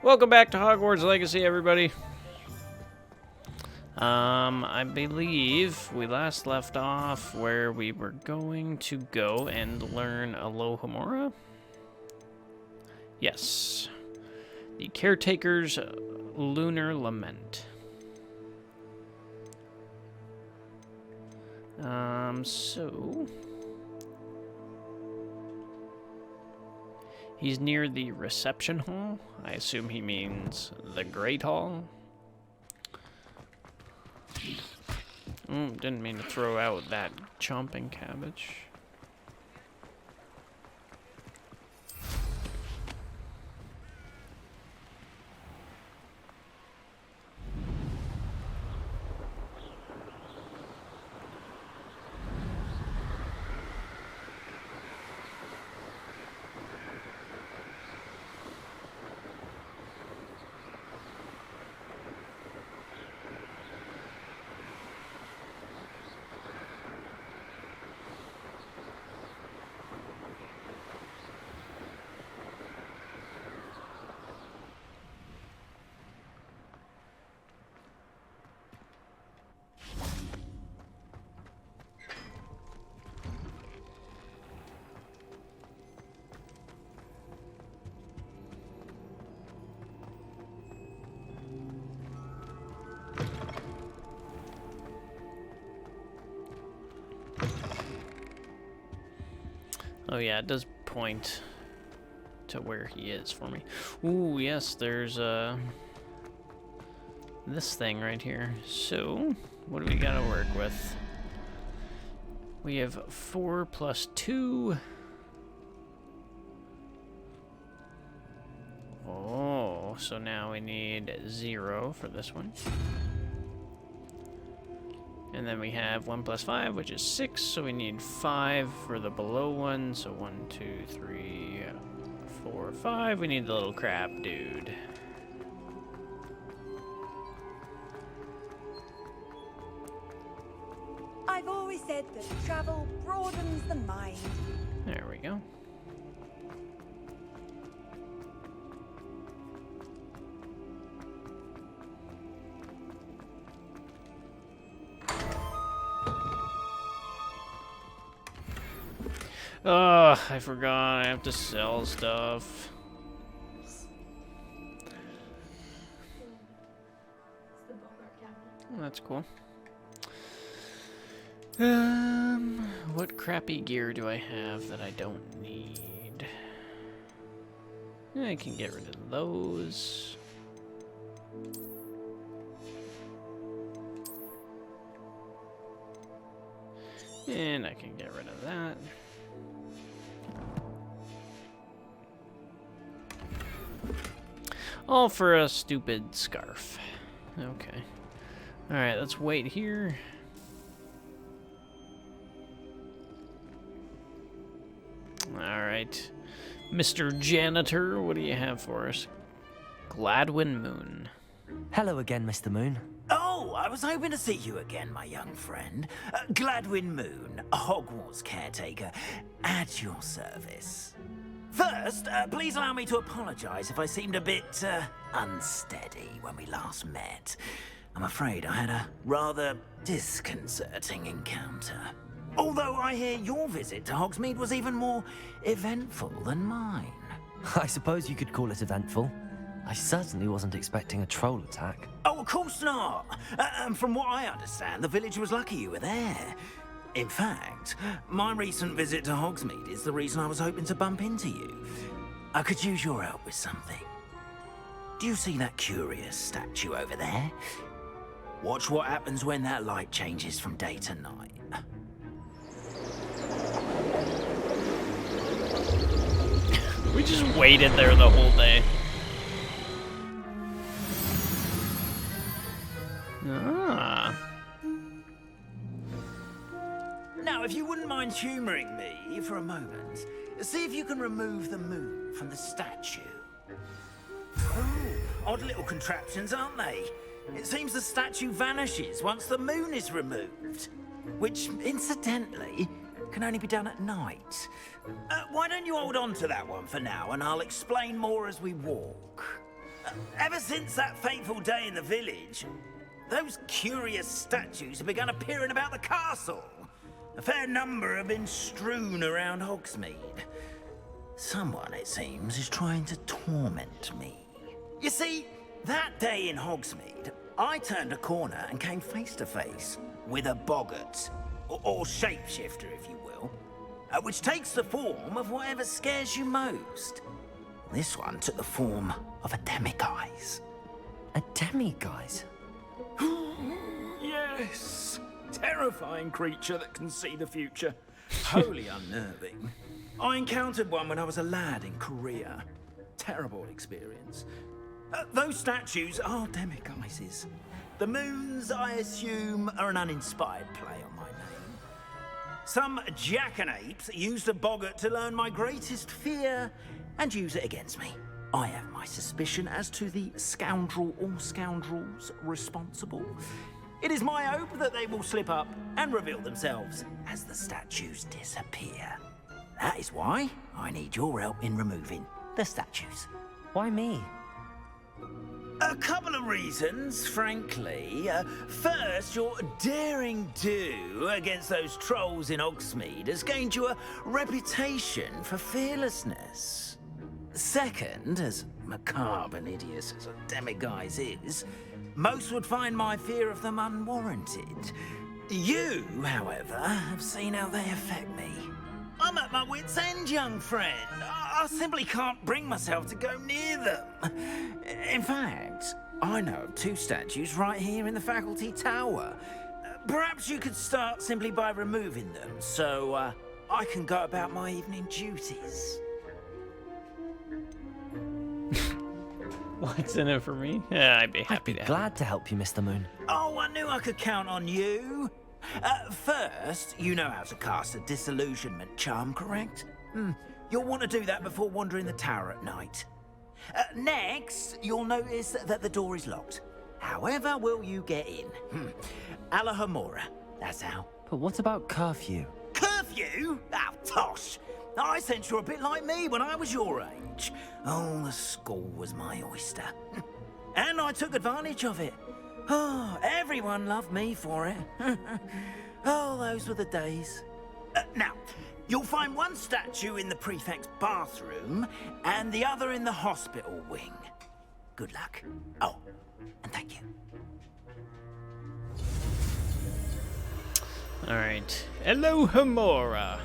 Welcome back to Hogwarts Legacy, everybody. I believe we last left off where we were going to go and learn Alohomora. Yes. The Caretaker's Lunar Lament. So... he's near the reception hall. I assume he means the Great Hall. Didn't mean to throw out that chomping cabbage. Oh yeah, it does point to where he is for me. Ooh, yes, there's this thing right here. So, what do we gotta work with? We have 4 plus 2. Oh, so now we need 0 for this one. And then we have 1 plus 5, which is 6, so we need 5 for the below one. So 1, 2, 3, 4, 5. We need the little crab dude. I've always said that travel broadens the mind. There we go. Oh, I forgot. I have to sell stuff. Oh, that's cool. What crappy gear do I have that I don't need? I can get rid of those. And I can get rid of that. All for a stupid scarf. Okay. Alright, let's wait here. Alright. Mr. Janitor, what do you have for us? Gladwin Moon. Hello again, Mr. Moon. Oh, I was hoping to see you again, my young friend. Gladwin Moon, Hogwarts caretaker, at your service. First, please allow me to apologize if I seemed a bit, unsteady when we last met. I'm afraid I had a rather disconcerting encounter. Although I hear your visit to Hogsmeade was even more eventful than mine. I suppose you could call it eventful. I certainly wasn't expecting a troll attack. Oh, of course not. From what I understand, the village was lucky you were there. In fact, my recent visit to Hogsmeade is the reason I was hoping to bump into you. I could use your help with something. Do you see that curious statue over there? Watch what happens when that light changes from day to night. We just waited there the whole day. Ah. Now, if you wouldn't mind humoring me for a moment, see if you can remove the moon from the statue. Oh, odd little contraptions, aren't they? It seems the statue vanishes once the moon is removed. Which, incidentally, can only be done at night. Why don't you hold on to that one for now, and I'll explain more as we walk. Ever since that fateful day in the village, those curious statues have begun appearing about the castle. A fair number have been strewn around Hogsmeade. Someone, it seems, is trying to torment me. You see, that day in Hogsmeade, I turned a corner and came face to face with a boggart, or shapeshifter, if you will, which takes the form of whatever scares you most. This one took the form of a demiguise. A demiguise? Yes! Terrifying creature that can see the future. Wholly unnerving. I encountered one when I was a lad in Korea. Terrible experience. Those statues are demiguises. The moons, I assume, are an uninspired play on my name. Some jackanapes used a boggart to learn my greatest fear and use it against me. I have my suspicion as to the scoundrel or scoundrels responsible. It is my hope that they will slip up and reveal themselves as the statues disappear. That is why I need your help in removing the statues. Why me? A couple of reasons, frankly. First, your daring do against those trolls in Hogsmeade has gained you a reputation for fearlessness. Second, as macabre and hideous as a demiguise is, most would find my fear of them unwarranted. You, however, have seen how they affect me. I'm at my wit's end, young friend. I simply can't bring myself to go near them. In fact, I know of two statues right here in the faculty tower. Perhaps you could start simply by removing them, so I can go about my evening duties. What's in it for me? Yeah, I'd be happy to help. Glad to help you, Mr. Moon. Oh, I knew I could count on you. First, you know how to cast a disillusionment charm, correct? You'll want to do that before wandering the tower at night. Next, you'll notice that the door is locked. However will you get in? Alahomora, that's how. But what about curfew? Curfew? Oh, tosh. I sense you're a bit like me when I was your age. Oh, the school was my oyster. And I took advantage of it. Oh, everyone loved me for it. Oh, those were the days. Now, you'll find one statue in the prefect's bathroom and the other in the hospital wing. Good luck. Oh, and thank you. All right. Hello, Hamora.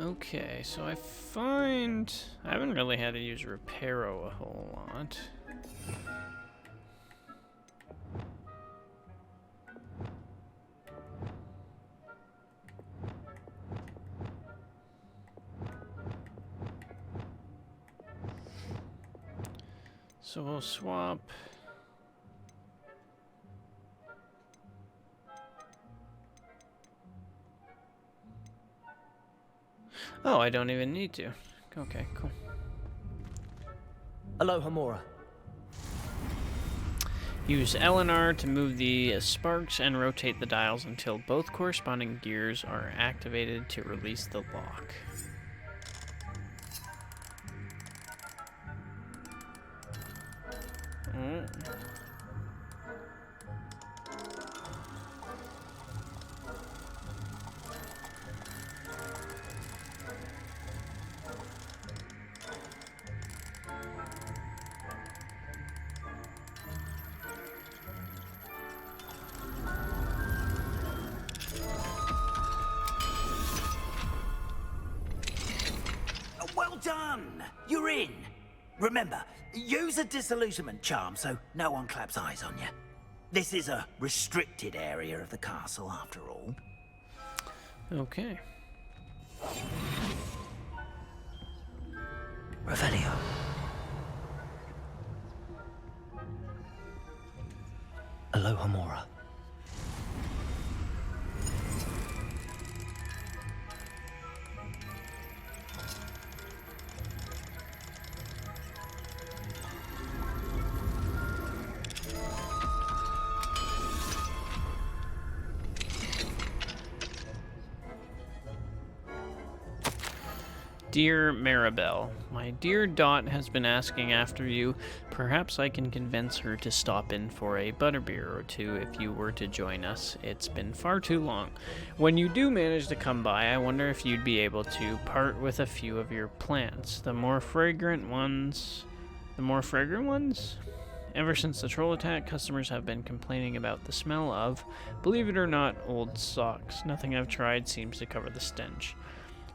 Okay, so I haven't really had to use Reparo a whole lot. So we'll swap. Oh, I don't even need to. Okay, cool. Alohomora. Use LNR to move the sparks and rotate the dials until both corresponding gears are activated to release the lock. Well done! You're in. Remember, use a disillusionment charm so no one claps eyes on you. This is a restricted area of the castle, after all. Okay. Revelio. Alohomora. Dear Maribel, my dear Dot has been asking after you. Perhaps I can convince her to stop in for a butterbeer or two if you were to join us. It's been far too long. When you do manage to come by, I wonder if you'd be able to part with a few of your plants. The more fragrant ones? Ever since the troll attack, customers have been complaining about the smell of, believe it or not, old socks. Nothing I've tried seems to cover the stench.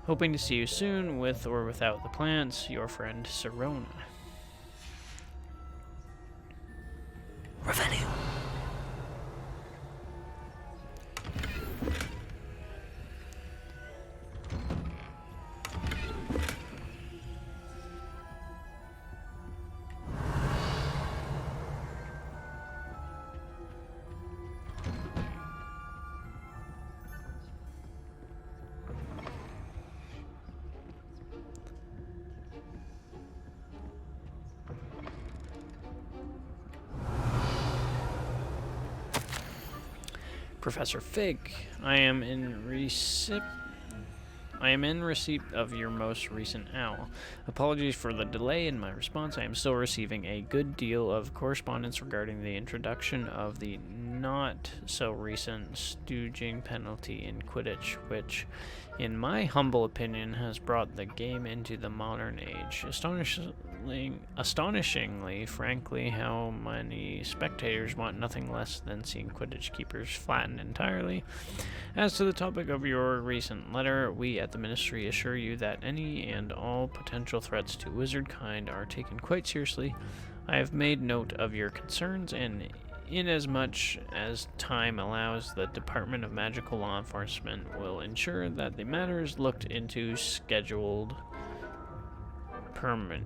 Hoping to see you soon, with or without the plants. Your friend, Sirona. Revelio. Professor Fig, I am in receipt of your most recent owl. Apologies for the delay in my response. I am still receiving a good deal of correspondence regarding the introduction of the not-so-recent stooging penalty in Quidditch, which, in my humble opinion, has brought the game into the modern age. Astonishingly, frankly, how many spectators want nothing less than seeing Quidditch keepers flattened entirely. As to the topic of your recent letter, we at the Ministry assure you that any and all potential threats to wizard kind are taken quite seriously. I have made note of your concerns, and inasmuch as time allows, the Department of Magical Law Enforcement will ensure that the matter is looked into, schedule permitting.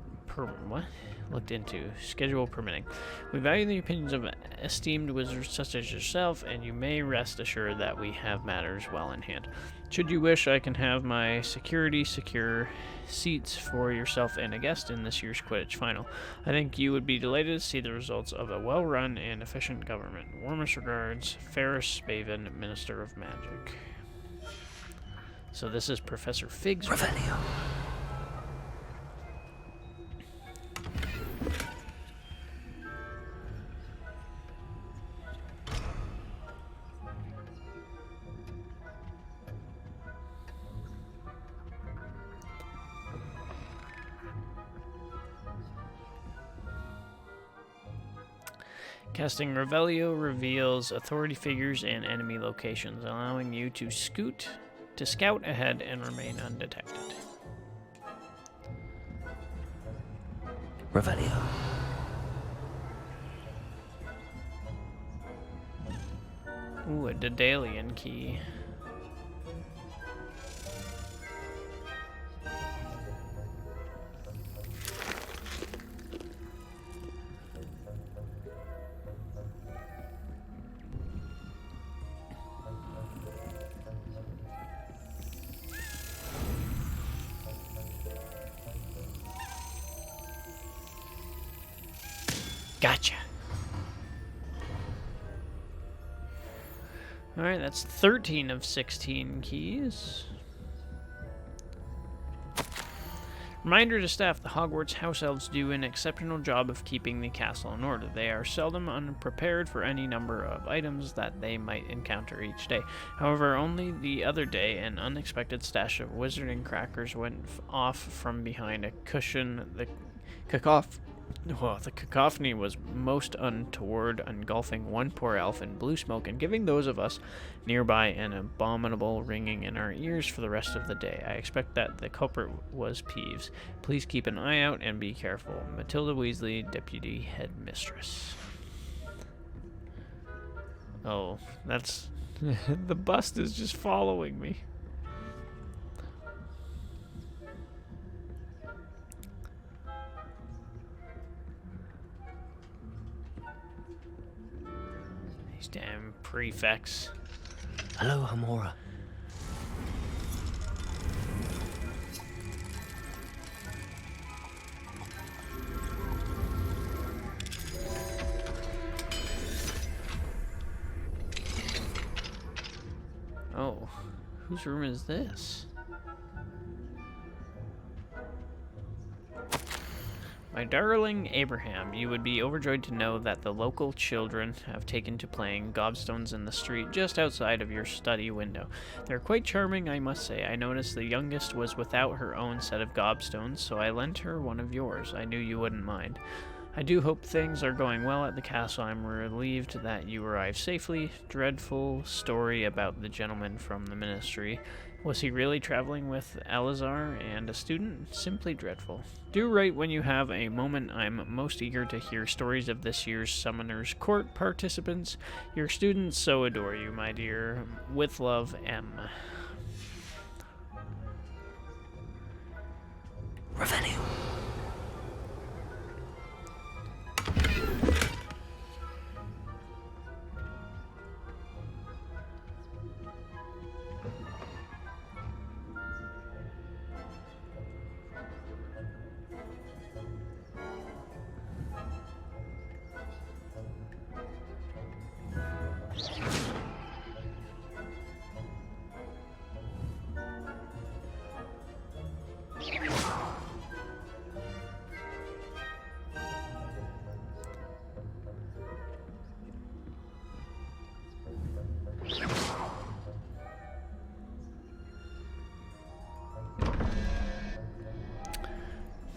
We value the opinions of esteemed wizards such as yourself, and you may rest assured that we have matters well in hand. Should you wish, I can have my security secure seats for yourself and a guest in this year's Quidditch final. I think you would be delighted to see the results of a well-run and efficient government. Warmest regards, Ferris Spaven, Minister of Magic. So this is Professor Fig's Revelio. Casting Revelio reveals authority figures and enemy locations, allowing you to scout ahead and remain undetected. Revelio. Ooh, a Daedalian key. Gotcha. Alright, that's 13 of 16 keys. Reminder to staff, the Hogwarts house elves do an exceptional job of keeping the castle in order. They are seldom unprepared for any number of items that they might encounter each day. However, only the other day, an unexpected stash of wizarding crackers went off from behind a cushion. The cacophony was most untoward, engulfing one poor elf in blue smoke and giving those of us nearby an abominable ringing in our ears for the rest of the day. I expect that the culprit was Peeves. Please keep an eye out and be careful. Matilda Weasley, Deputy Headmistress. Oh, that's... the bust is just following me. Damn prefects. Hello, Hamora. Oh, whose room is this? My darling Abraham, you would be overjoyed to know that the local children have taken to playing gobstones in the street just outside of your study window. They're quite charming, I must say. I noticed the youngest was without her own set of gobstones, so I lent her one of yours. I knew you wouldn't mind. I do hope things are going well at the castle. I'm relieved that you arrived safely. Dreadful story about the gentleman from the ministry. Was he really traveling with Elazar and a student? Simply dreadful. Do write when you have a moment. I'm most eager to hear stories of this year's Summoner's Court participants. Your students so adore you, my dear. With love, M. Revelio.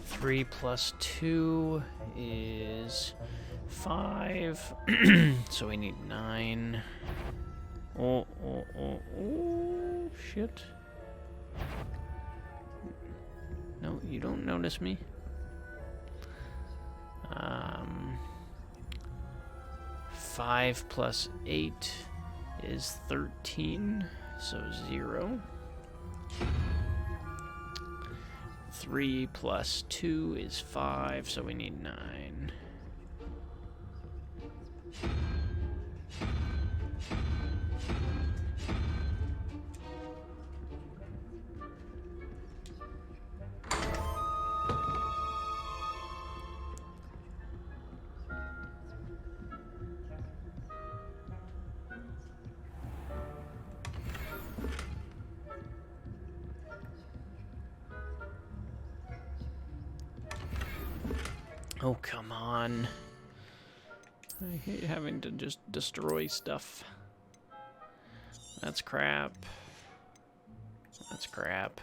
Three plus 2 is 5. So we need 9. Oh, shit. No, you don't notice me. 5 plus 8 is 13, so 0. 3 plus 2 is 5, so we need 9. Oh, come on. I hate having to just destroy stuff. That's crap. That's crap.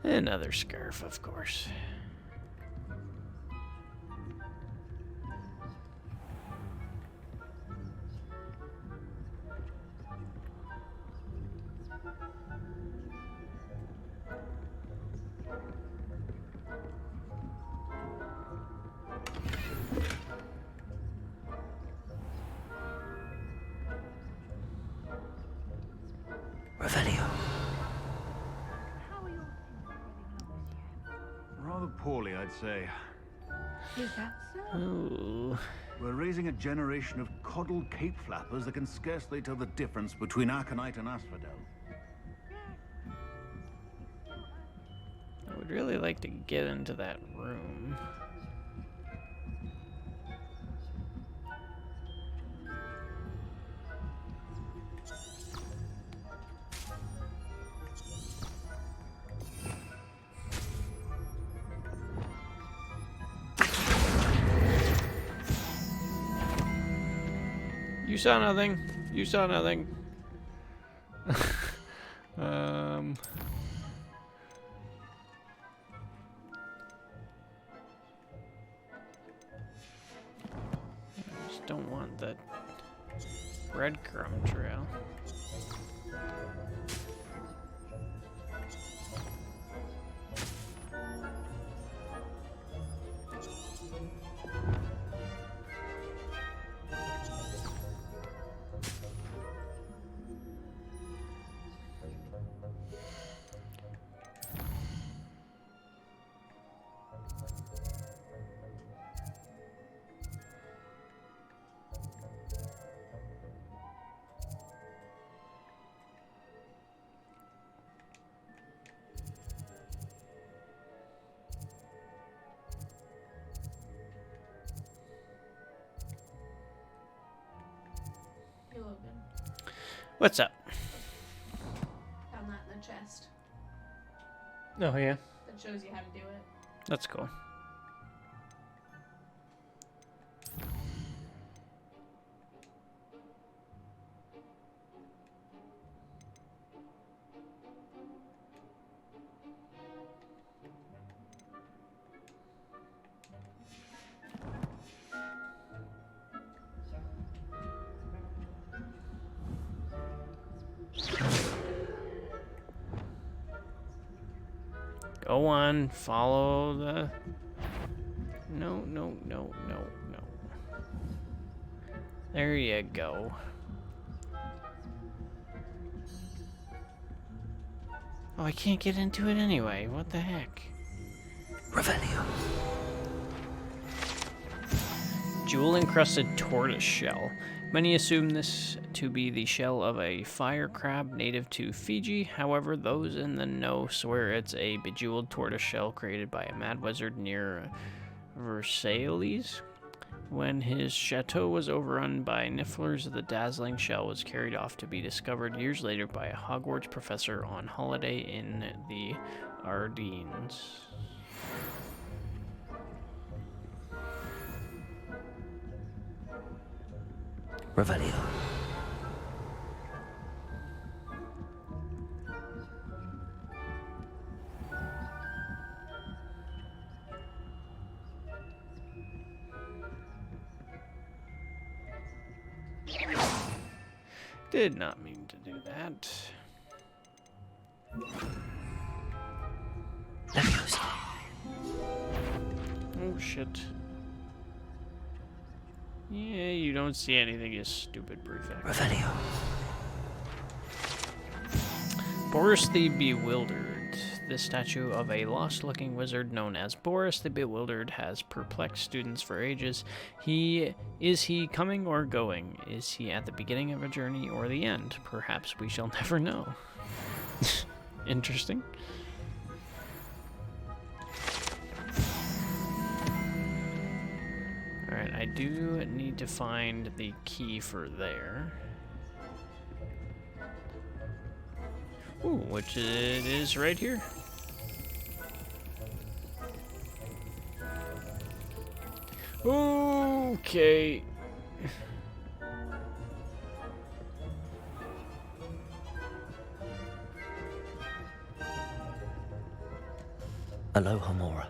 Another scarf, of course. Revelio. How are your things getting on this year? Rather poorly, I'd say. Is that so? Ooh. We're raising a generation of coddled cape flappers that can scarcely tell the difference between Aconite and Asphodel. I would really like to get into that room. You saw nothing. You saw nothing. I just don't want that breadcrumb trail. Hey Logan, What's up? found that in the chest. Oh, yeah. that shows you how to do it. That's cool. Go on, follow the... No, no, no, no, no. There you go. Oh, I can't get into it anyway. What the heck? Revelio. Jewel-encrusted tortoise shell. Many assume this to be the shell of a fire crab native to Fiji. However, those in the know swear it's a bejeweled tortoise shell created by a mad wizard near Versailles. When his chateau was overrun by nifflers, the dazzling shell was carried off to be discovered years later by a Hogwarts professor on holiday in the Ardennes. Revelio. Did not mean to do that. Leviosa. Oh shit. Yeah, you don't see anything, you stupid prefect. Revelio. Boris the Bewildered. This statue of a lost-looking wizard known as Boris the Bewildered has perplexed students for ages. Is he coming or going? Is he at the beginning of a journey or the end? Perhaps we shall never know. Interesting. Alright, I do need to find the key for there. Ooh, which it is right here. Okay. Aloha Mora.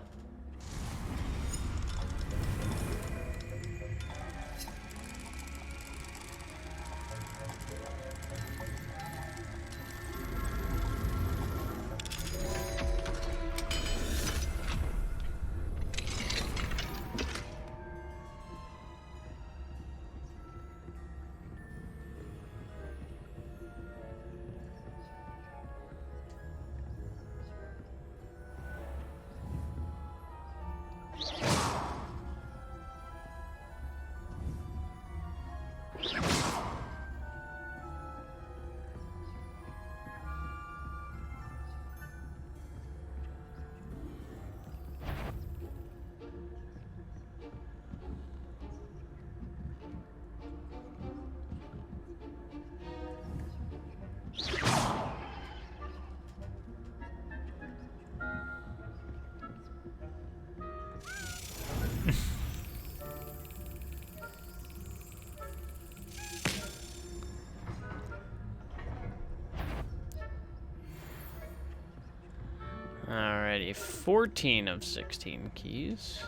Alrighty, 14 of 16 keys.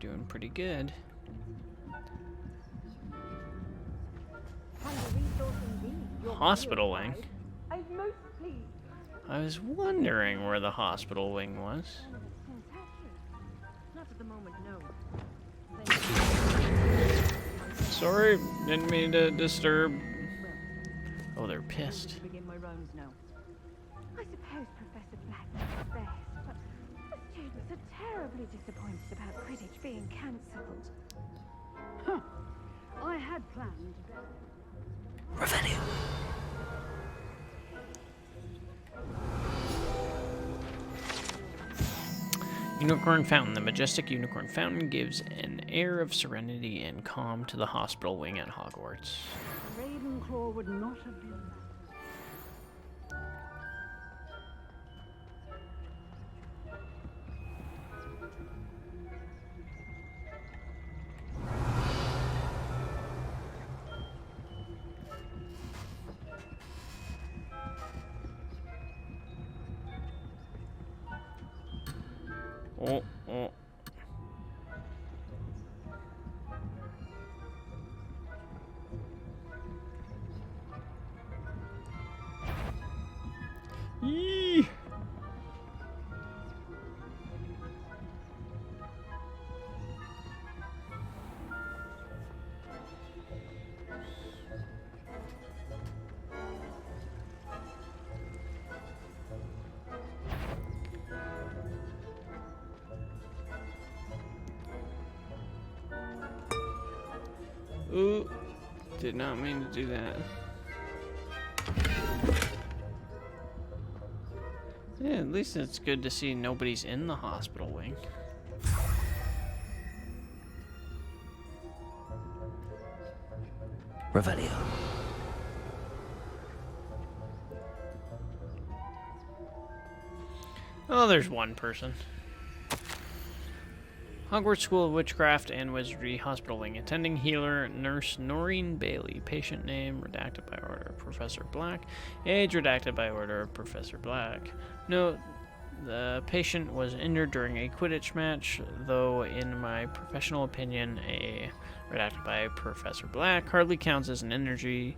Doing pretty good. Hospital wing. I'm most pleased. I was wondering where the hospital wing was. Not at the moment, no. Sorry, didn't mean to disturb. Oh, they're pissed. Begin my rounds now. I suppose Professor Black knows best, but the students are terribly disappointed about Quidditch being cancelled. Huh. I had planned. Revelio. Unicorn Fountain. The majestic Unicorn Fountain gives an air of serenity and calm to the hospital wing at Hogwarts. Ravenclaw would not have been Oh, oh. Yee! Ooh, did not mean to do that. Yeah, at least it's good to see nobody's in the hospital wing. Revelio. Oh, there's one person. Hogwarts School of Witchcraft and Wizardry Hospital Wing. Attending healer, Nurse Noreen Bailey. Patient name, redacted by order of Professor Black. Age, redacted by order of Professor Black. Note, the patient was injured during a Quidditch match, though in my professional opinion, a redacted by Professor Black hardly counts as an injury.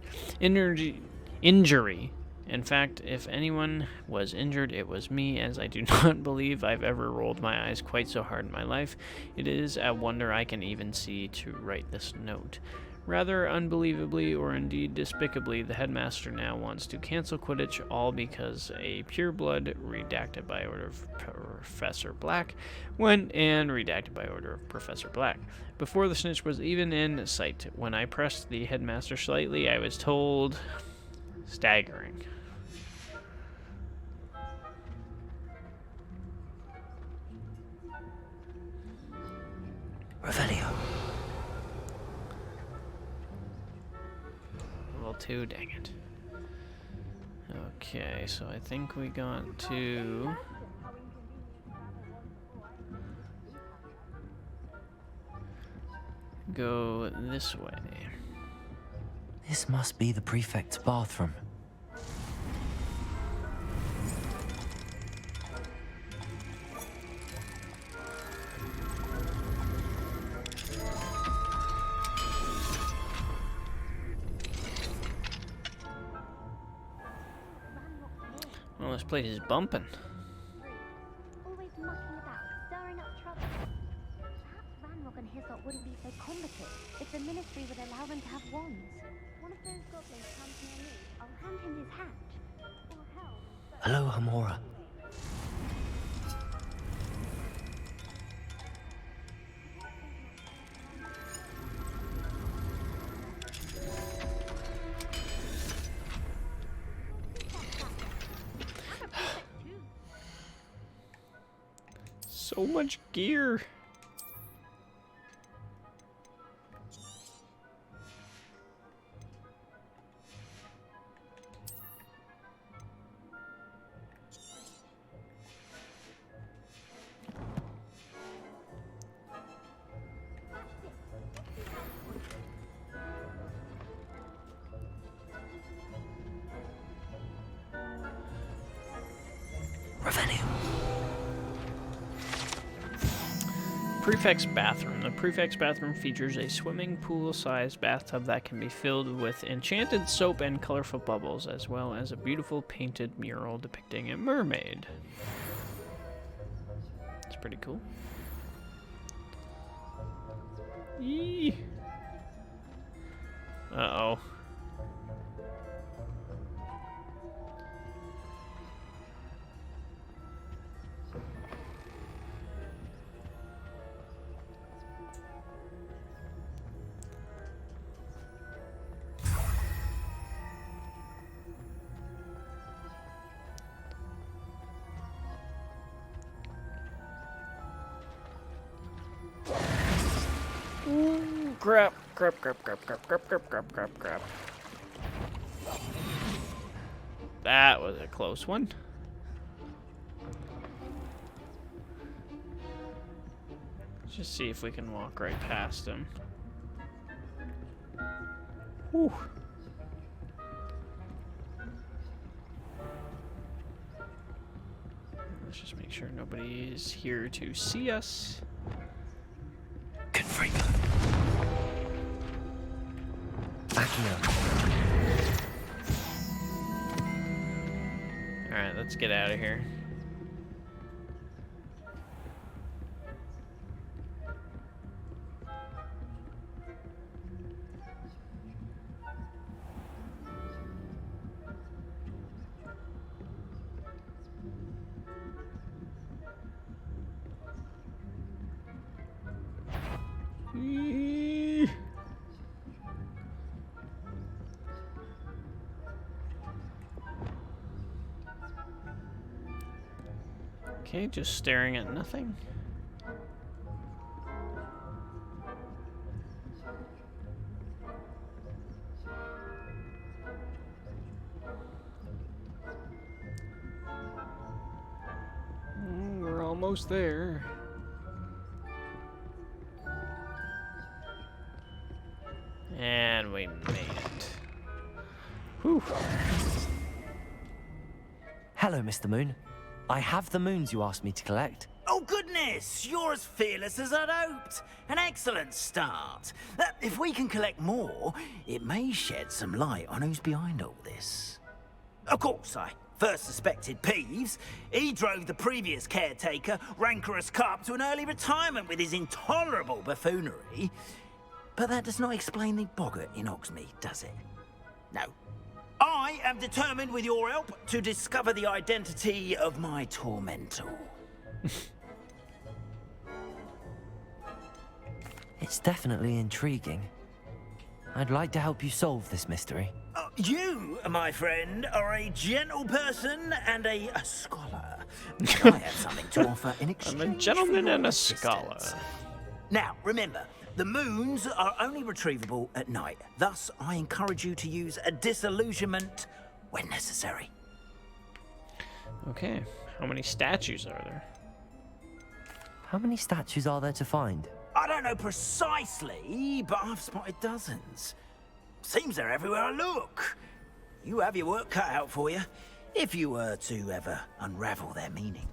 In fact, if anyone was injured, it was me, as I do not believe I've ever rolled my eyes quite so hard in my life. It is a wonder I can even see to write this note. Rather unbelievably, or indeed despicably, the headmaster now wants to cancel Quidditch, all because a pureblood, redacted by order of Professor Black, went and redacted by order of Professor Black. Before the snitch was even in sight, when I pressed the headmaster slightly, I was told... staggering. Revelio. Level 2, dang it. Okay, so I think we got to... go this way. This must be the prefect's bathroom. Well, this place is bumping. Always mucking about, stirring up trouble. Perhaps Ranrock and Hyssop wouldn't be so combative if the Ministry would allow them to have wands. One of those goblins comes near me, I'll hand him his hat. Or hell. Hello, Hamora. So much gear. Revelio. Prefect's bathroom. The prefect's bathroom features a swimming pool-sized bathtub that can be filled with enchanted soap and colorful bubbles, as well as a beautiful painted mural depicting a mermaid. It's pretty cool. Yee. Uh-oh. Ooh, crap. Crap. That was a close one. Let's just see if we can walk right past him. Whew. Let's just make sure no Nobody's here to see us. Confirm. Backing up. Alright, let's get out of here. Okay, just staring at nothing. We're almost there. And we made it. Whew. Hello, Mr. Moon. I have the moons you asked me to collect. Oh, goodness! You're as fearless as I'd hoped. An excellent start. If we can collect more, it may shed some light on who's behind all this. Of course, I first suspected Peeves. He drove the previous caretaker, Rancorous Carp, to an early retirement with his intolerable buffoonery. But that does not explain the boggart in Hogsmeade, does it? No. I am determined, with your help, to discover the identity of my tormentor. It's definitely intriguing. I'd like to help you solve this mystery. You, my friend, are a gentle person and a scholar. I have something to offer in exchange I'm a gentleman for your and a assistance. scholar. Now, remember, the moons are only retrievable at night. Thus, I encourage you to use a disillusionment when necessary. Okay, how many statues are there? How many statues are there to find? I don't know precisely, but I've spotted dozens. Seems they're everywhere I look. You have your work cut out for you, if you were to ever unravel their meaning.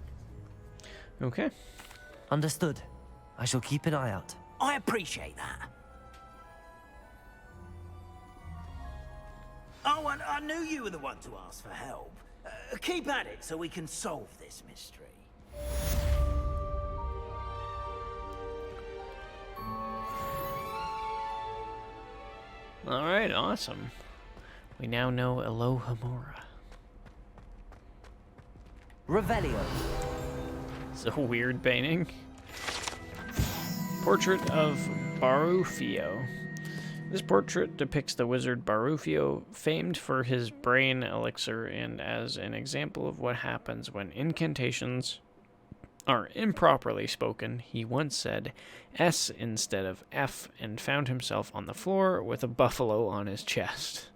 Okay. Understood. I shall keep an eye out. I appreciate that. Oh, and I knew you were the one to ask for help. Keep at it so we can solve this mystery. Alright, awesome. We now know Alohomora. Revelio. It's a weird painting. Portrait of Barufio. This portrait depicts the wizard Barufio, famed for his brain elixir, and as an example of what happens when incantations are improperly spoken. He once said S instead of F and found himself on the floor with a buffalo on his chest.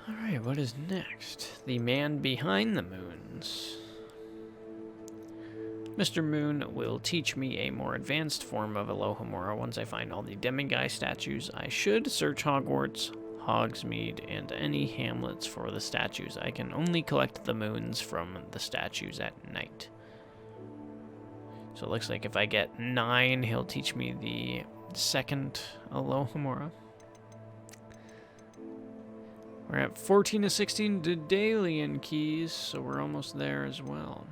Alright, what is next? The man behind the moons. Mr. Moon will teach me a more advanced form of Alohomora once I find all the demiguy statues. I should search Hogwarts, Hogsmeade, and any hamlets for the statues. I can only collect the moons from the statues at night. So it looks like if I get 9, he'll teach me the second Alohomora. We're at 14 to 16 Daedalian keys, so we're almost there as well.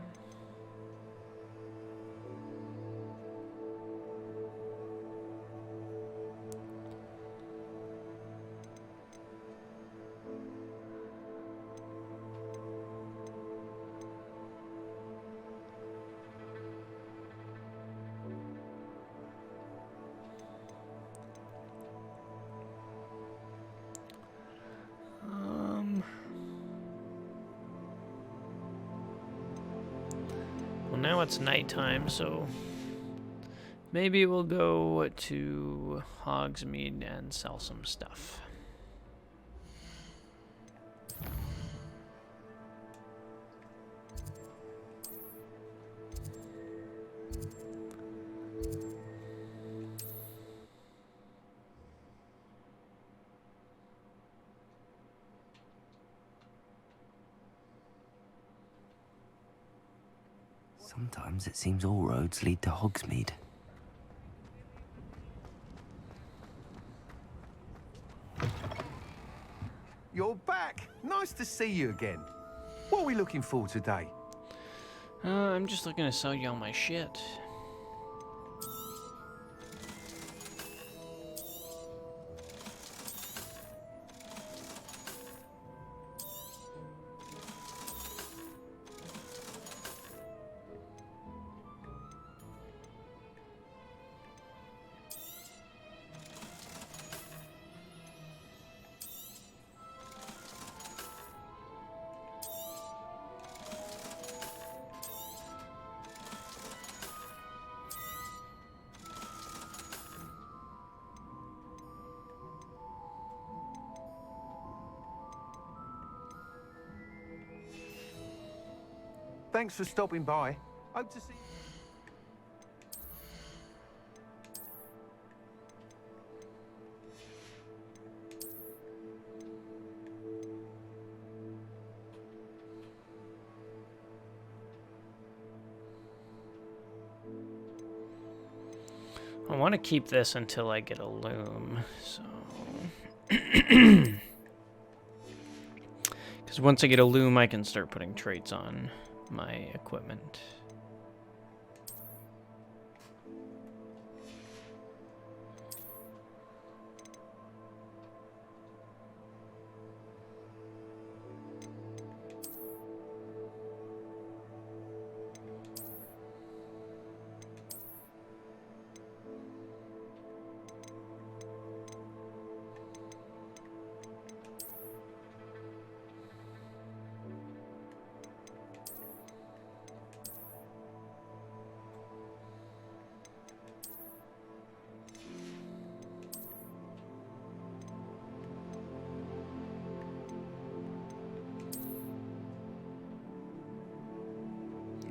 Well, now it's nighttime, so maybe we'll go to Hogsmeade and sell some stuff. Sometimes it seems all roads lead to Hogsmeade. You're back! Nice to see you again. What are we looking for today? I'm just looking to sell you all my shit. Thanks for stopping by. Hope to see you. I want to keep this until I get a loom, so... Because once I get a loom, I can start putting traits on my equipment.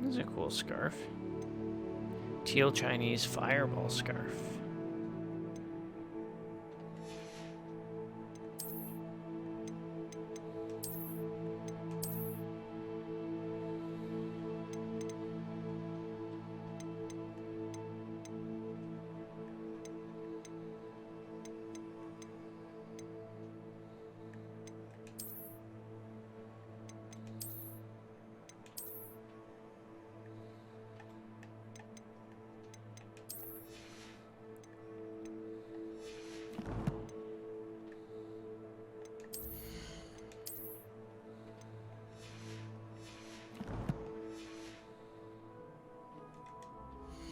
This is a cool scarf. Teal Chinese fireball scarf.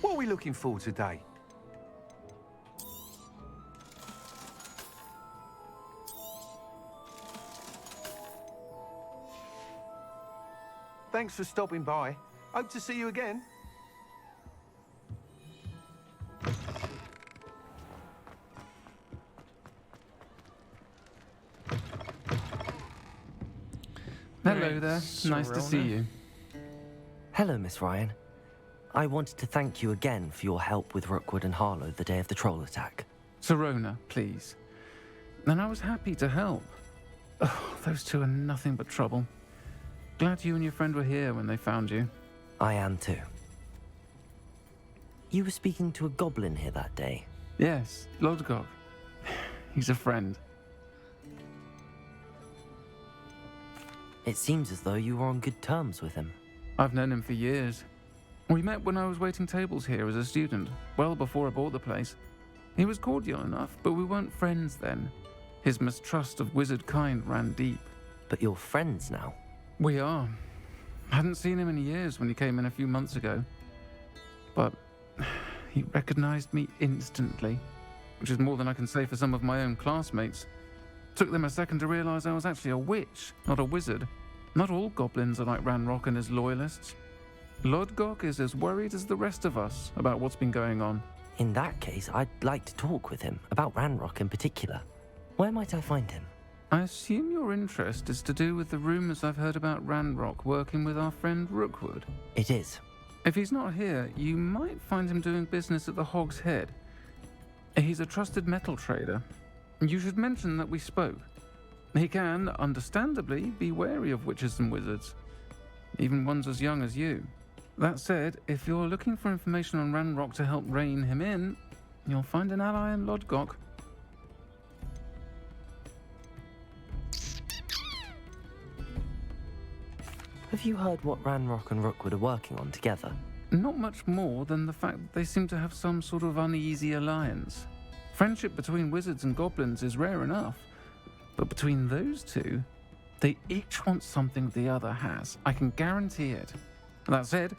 What are we looking for today? Thanks for stopping by. Hope to see you again. Hello there. Nice to see Serona. you. Hello, Miss Ryan. I wanted to thank you again for your help with Rookwood and Harlow the day of the troll attack. Serona, please. And I was happy to help. Oh, those two are nothing but trouble. Glad you and your friend were here when they found you. I am too. You were speaking to a goblin here that day. Yes, Lodgok. He's a friend. It seems as though you were on good terms with him. I've known him for years. We met when I was waiting tables here as a student, well before I bought the place. He was cordial enough, but we weren't friends then. His mistrust of wizard kind ran deep. But you're friends now. We are. Hadn't seen him in years when he came in a few months ago. But he recognized me instantly, which is more than I can say for some of my own classmates. Took them a second to realize I was actually a witch, not a wizard. Not all goblins are like Ranrock and his loyalists. Lodgok is as worried as the rest of us about what's been going on. In that case, I'd like to talk with him, about Ranrock in particular. Where might I find him? I assume your interest is to do with the rumors I've heard about Ranrock working with our friend Rookwood. It is. If he's not here, you might find him doing business at the Hog's Head. He's a trusted metal trader. You should mention that we spoke. He can, understandably, be wary of witches and wizards, even ones as young as you. That said, if you're looking for information on Ranrock to help rein him in, you'll find an ally in Lodgok. Have you heard what Ranrock and Rookwood are working on together? Not much more than the fact that they seem to have some sort of uneasy alliance. Friendship between wizards and goblins is rare enough, but between those two, they each want something the other has. I can guarantee it. That said,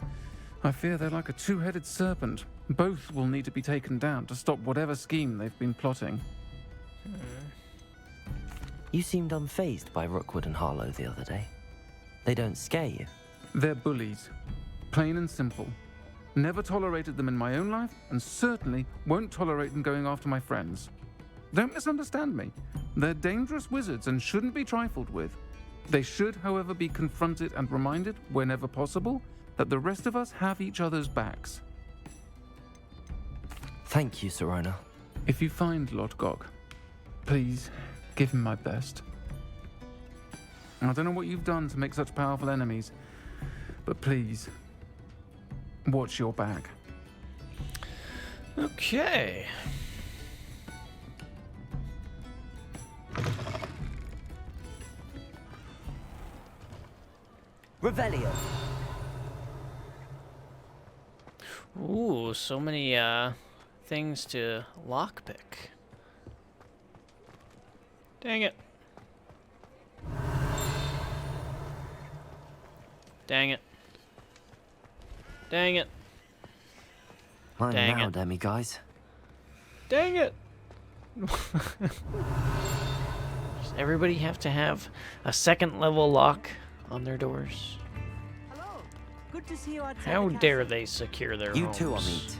I fear they're like a two-headed serpent. Both will need to be taken down to stop whatever scheme they've been plotting. You seemed unfazed by Rookwood and Harlow the other day. They don't scare you. They're bullies. Plain and simple. Never tolerated them in my own life, and certainly won't tolerate them going after my friends. Don't misunderstand me. They're dangerous wizards and shouldn't be trifled with. They should, however, be confronted and reminded, whenever possible, that the rest of us have each other's backs. Thank you, Serona. If you find Lodgok, please give him my best. I don't know what you've done to make such powerful enemies, but please, watch your back. Okay. Revelio. Ooh, so many things to lockpick. Dang it. Dang it. Dang it. Mine Dang now, it. Demi guys. Dang it. Does everybody have to have a second level lock on their doors? Hello. Good to see you outside. How the dare castle. they secure their You homes? too, Amit.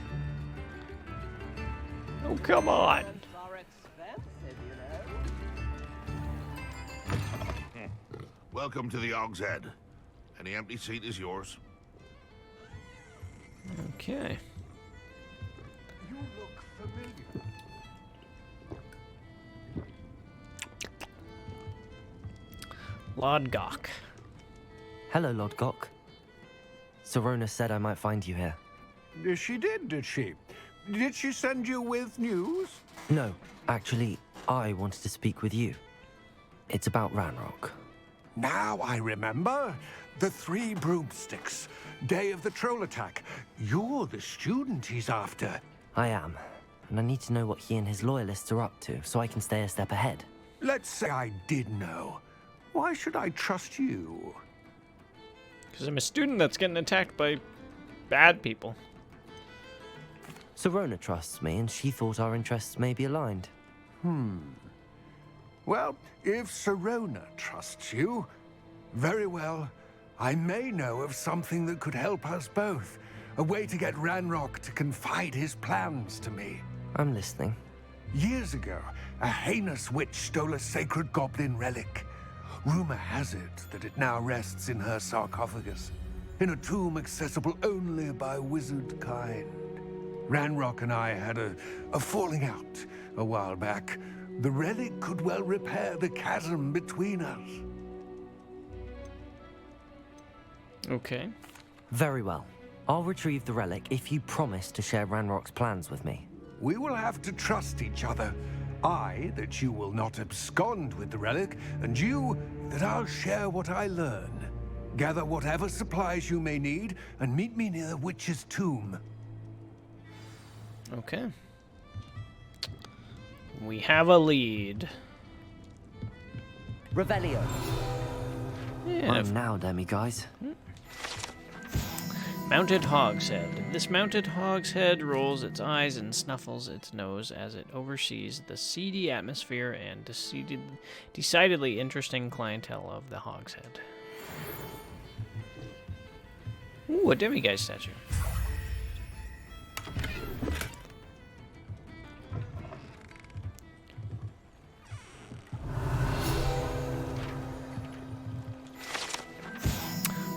Oh, come on. Are expensive, you know. Welcome to the Og's Head. Any empty seat is yours. Okay. You look familiar. Lodgok. Hello, Lodgok. Serona said I might find you here. She did she? Did she send you with news? No, actually, I wanted to speak with you. It's about Ranrock. Now I remember. The 3 broomsticks. Day of the troll attack. You're the student he's after. I am, and I need to know what he and his loyalists are up to so I can stay a step ahead. Let's say I did know. Why should I trust you? Because I'm a student that's getting attacked by bad people. Serona trusts me, and she thought our interests may be aligned. Well, if Serona trusts you, very well. I may know of something that could help us both. A way to get Ranrock to confide his plans to me. I'm listening. Years ago, a heinous witch stole a sacred goblin relic. Rumor has it that it now rests in her sarcophagus, in a tomb accessible only by wizard kind. Ranrock and I had a falling out a while back. The relic could well repair the chasm between us. Okay. Very well. I'll retrieve the relic if you promise to share Ranrock's plans with me. We will have to trust each other. I, that you will not abscond with the relic, and you, that I'll share what I learn. Gather whatever supplies you may need, and meet me near the witch's tomb. Okay. We have a lead. Revelio. Yeah, I'm now, Demi guys. Mounted hogshead. This mounted hogshead rolls its eyes and snuffles its nose as it oversees the seedy atmosphere and decidedly interesting clientele of the hogshead. Ooh, a demiguise statue.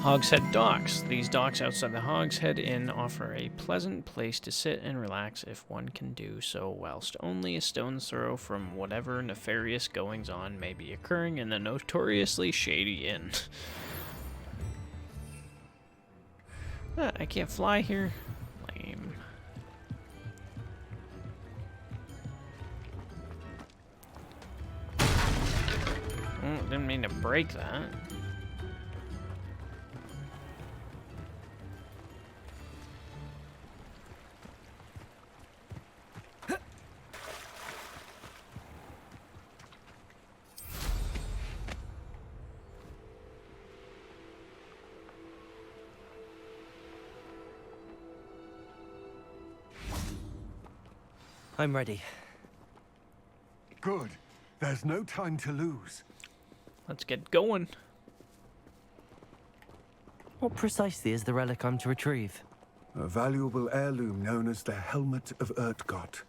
Hogshead Docks. These docks outside the Hogshead Inn offer a pleasant place to sit and relax if one can do so whilst only a stone's throw from whatever nefarious goings-on may be occurring in the notoriously shady inn. I can't fly here. Lame. Oh, didn't mean to break that. I'm ready. Good. There's no time to lose. Let's get going. What precisely is the relic I'm to retrieve? A valuable heirloom known as the Helmet of Urtkot.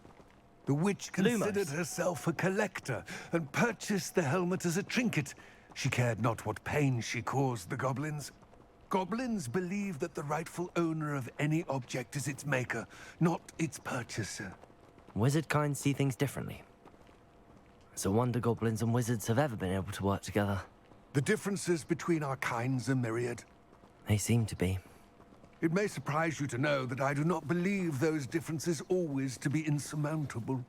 The witch considered herself a collector and purchased the helmet as a trinket. She cared not what pain she caused the goblins. Goblins believe that the rightful owner of any object is its maker, not its purchaser. Wizard kind see things differently. It's a wonder goblins and wizards have ever been able to work together. The differences between our kinds are myriad. They seem to be. It may surprise you to know that I do not believe those differences always to be insurmountable.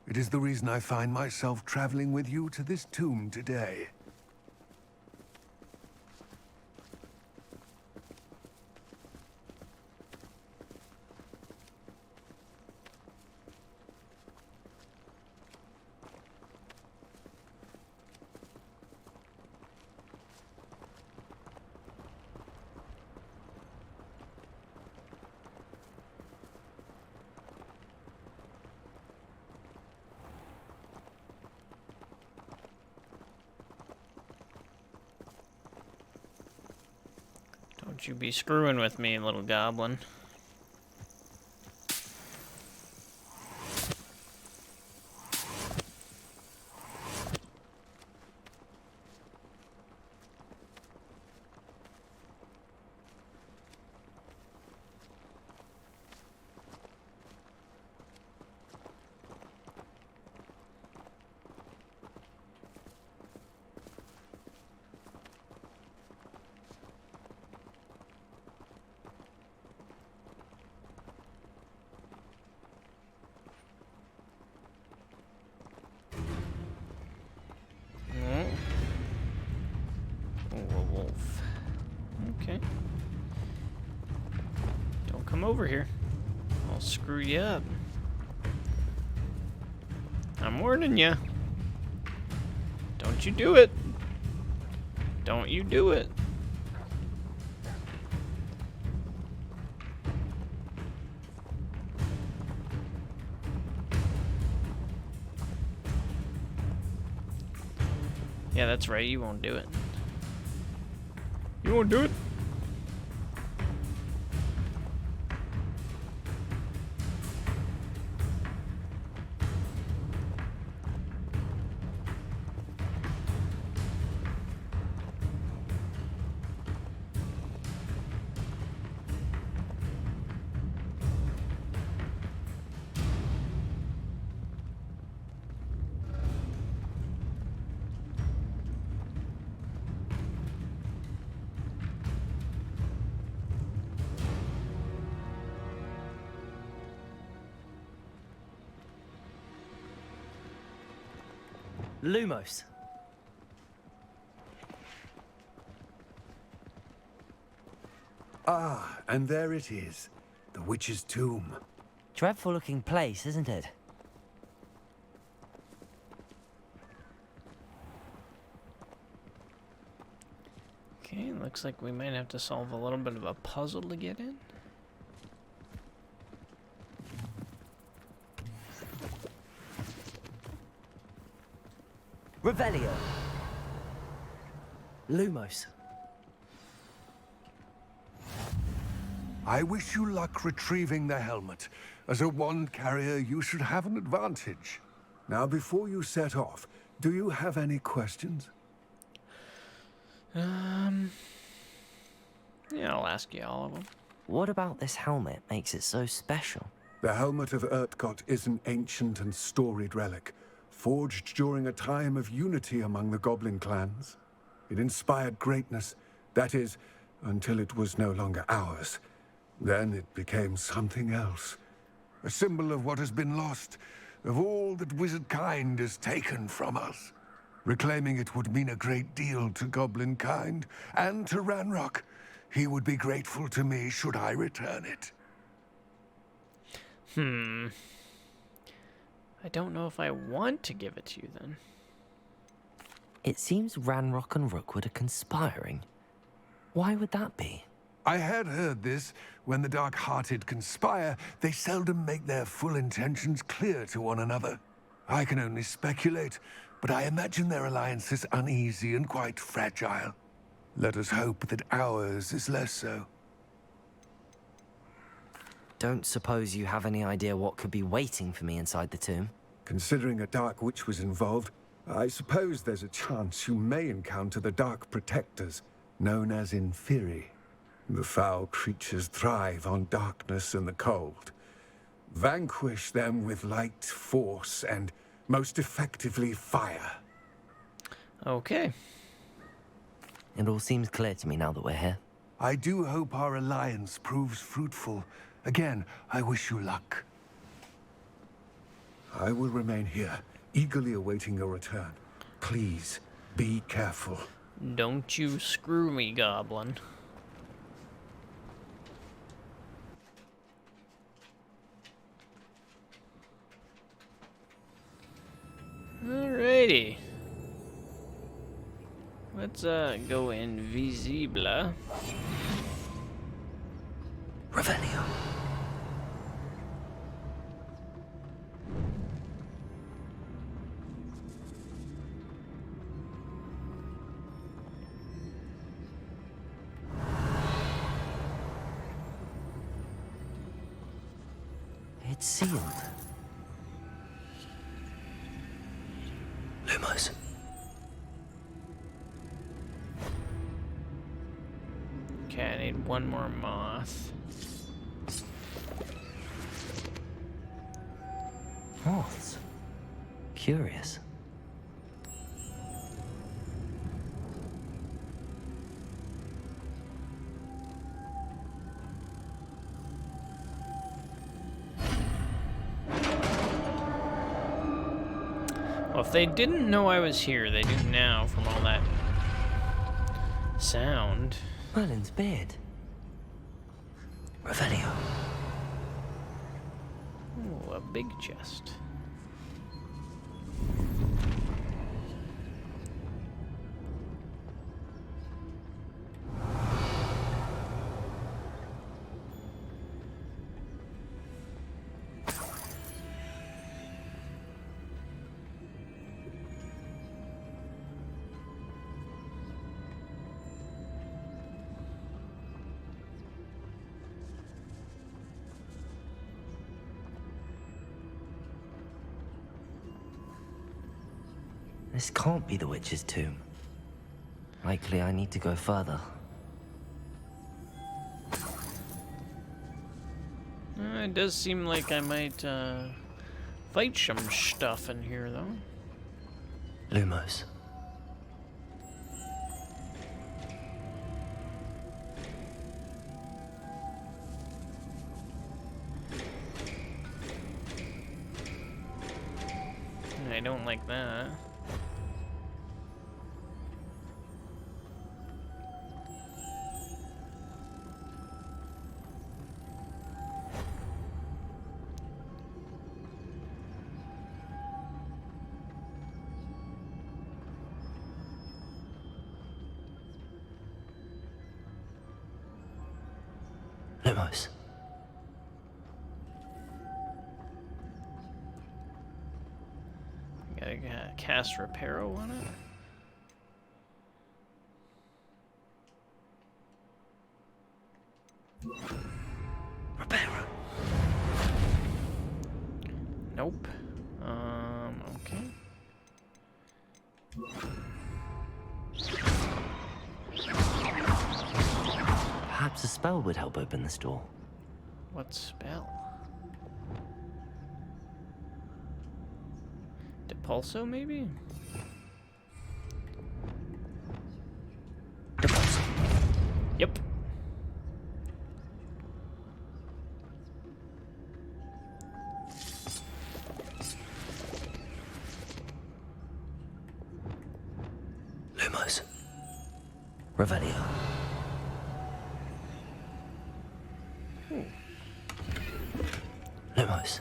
It is the reason I find myself traveling with you to this tomb today. Don't you be screwing with me, little goblin. Okay. Don't come over here. I'll screw you up. I'm warning you. Don't you do it. Don't you do it. Yeah, that's right. You won't do it. You won't do it? Lumos. Ah, and there it is. The witch's tomb. Dreadful looking place, isn't it? Okay, looks like we might have to solve a little bit of a puzzle to get in. Revelio. Lumos. I wish you luck retrieving the helmet. As a wand carrier, you should have an advantage. Now, before you set off, do you have any questions? Yeah, I'll ask you all of them. What about this helmet makes it so special? The Helmet of Urtkot is an ancient and storied relic, forged during a time of unity among the goblin clans. It inspired greatness, that is, until it was no longer ours. Then it became something else. A symbol of what has been lost, of all that wizard kind has taken from us. Reclaiming it would mean a great deal to goblin kind, and to Ranrock. He would be grateful to me should I return it. I don't know if I want to give it to you then. It seems Ranrock and Rookwood are conspiring. Why would that be? I had heard this. When the dark-hearted conspire, they seldom make their full intentions clear to one another. I can only speculate, but I imagine their alliance is uneasy and quite fragile. Let us hope that ours is less so. Don't suppose you have any idea what could be waiting for me inside the tomb? Considering a Dark Witch was involved, I suppose there's a chance you may encounter the Dark Protectors, known as Inferi. The foul creatures thrive on darkness and the cold. Vanquish them with light, force, and most effectively fire. Okay. It all seems clear to me now that we're here. I do hope our alliance proves fruitful. Again, I wish you luck. I will remain here, eagerly awaiting your return. Please, be careful. Don't you screw me, goblin. Alrighty. Let's go invisible. Revelio. It's sealed. Lumos. Okay, I need one more moth. Moths. Curious. Well, if they didn't know I was here, they do now from all that sound. Merlin's beard. Revelio. Ooh, a big chest. This can't be the witch's tomb. Likely I need to go further. It does seem like I might fight some stuff in here, though. Lumos. I don't like that. Lumos. Gotta cast Reparo on it. Reparo. Nope. Okay. Perhaps a spell would help open this door. What spell? Depulso, maybe? Depulso. Yep. Lumos. Revelio. Lumos.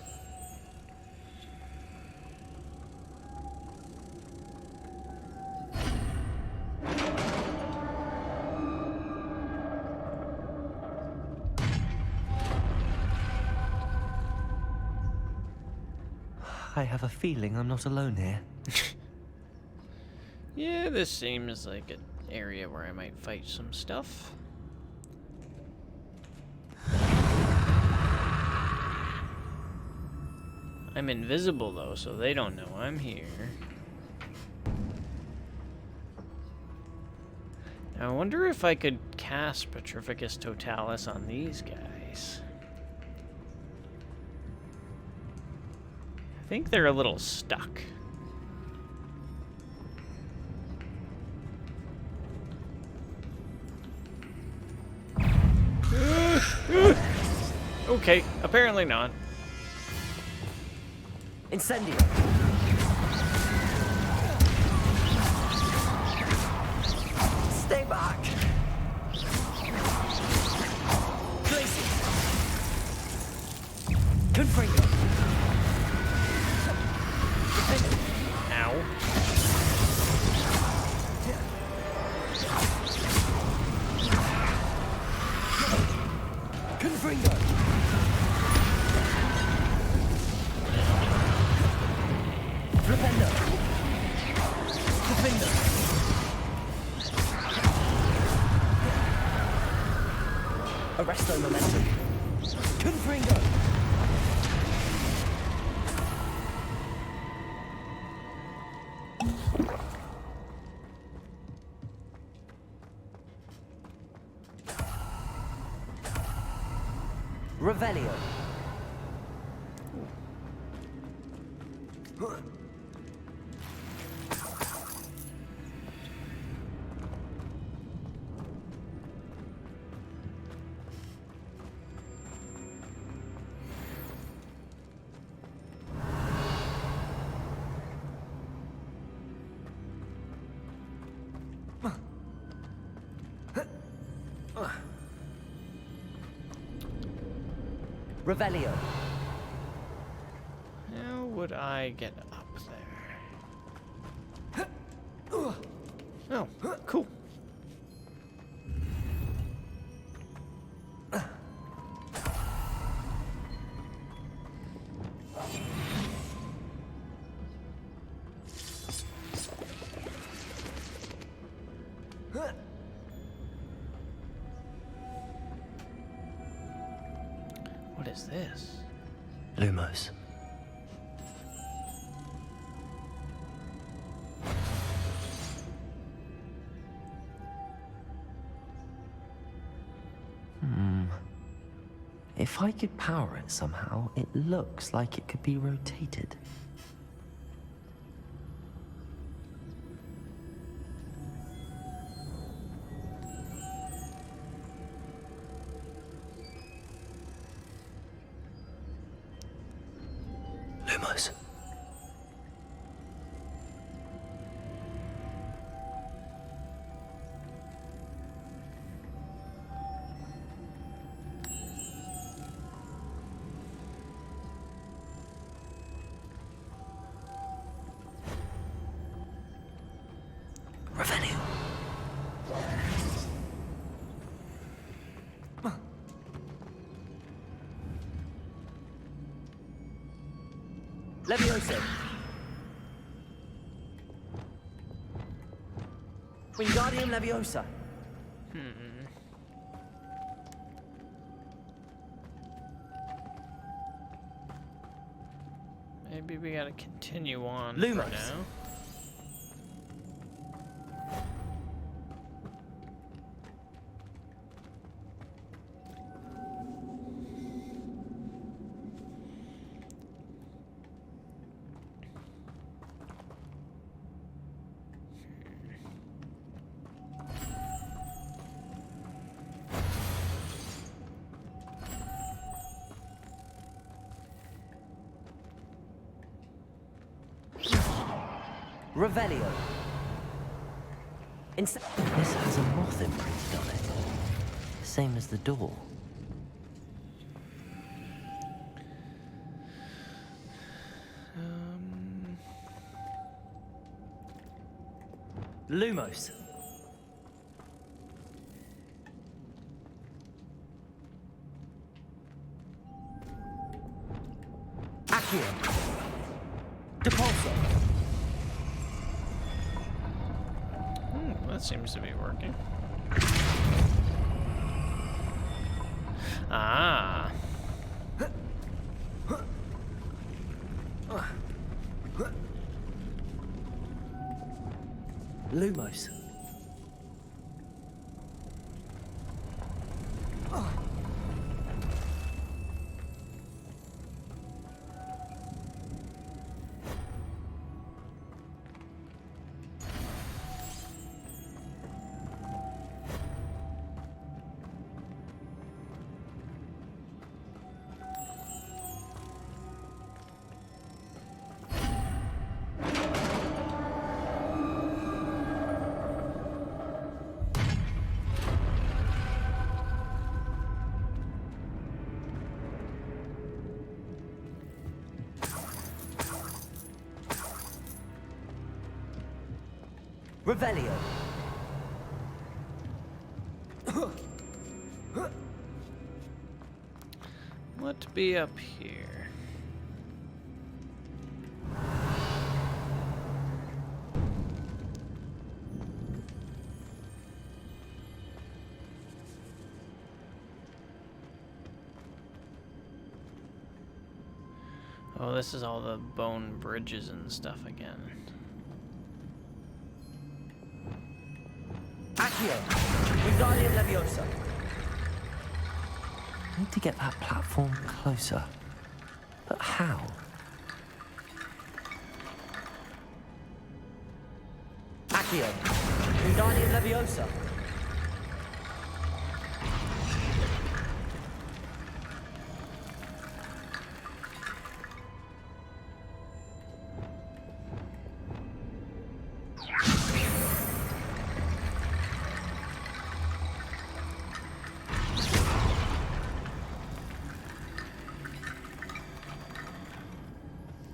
I have a feeling I'm not alone here. Yeah, this seems like an area where I might fight some stuff. I'm invisible though, so they don't know I'm here. Now, I wonder if I could cast Petrificus Totalis on these guys. I think they're a little stuck. Okay, apparently not. Incendio. Stay back. Glacier. Confringo. Ow. Confringo. Flipendo. Flipendo. Arresto momentum. Confringo. Revelio. Revelio. How would I get up there? Oh, cool. What is this? Lumos. If I could power it somehow, it looks like it could be rotated. Lumos. Revenue. Leviosa. Wingardium Leviosa. Maybe we gotta continue on Lumos. for now. Revelio. This has a moth imprinted on it. Same as the door. Lumos. Accio. Depulso. That seems to be working. Ah. Lumos. Revelio. What be up here? Oh, this is all the bone bridges and stuff again. Accio. Wingardium Leviosa. Need to get that platform closer. But how? Accio. Wingardium Leviosa.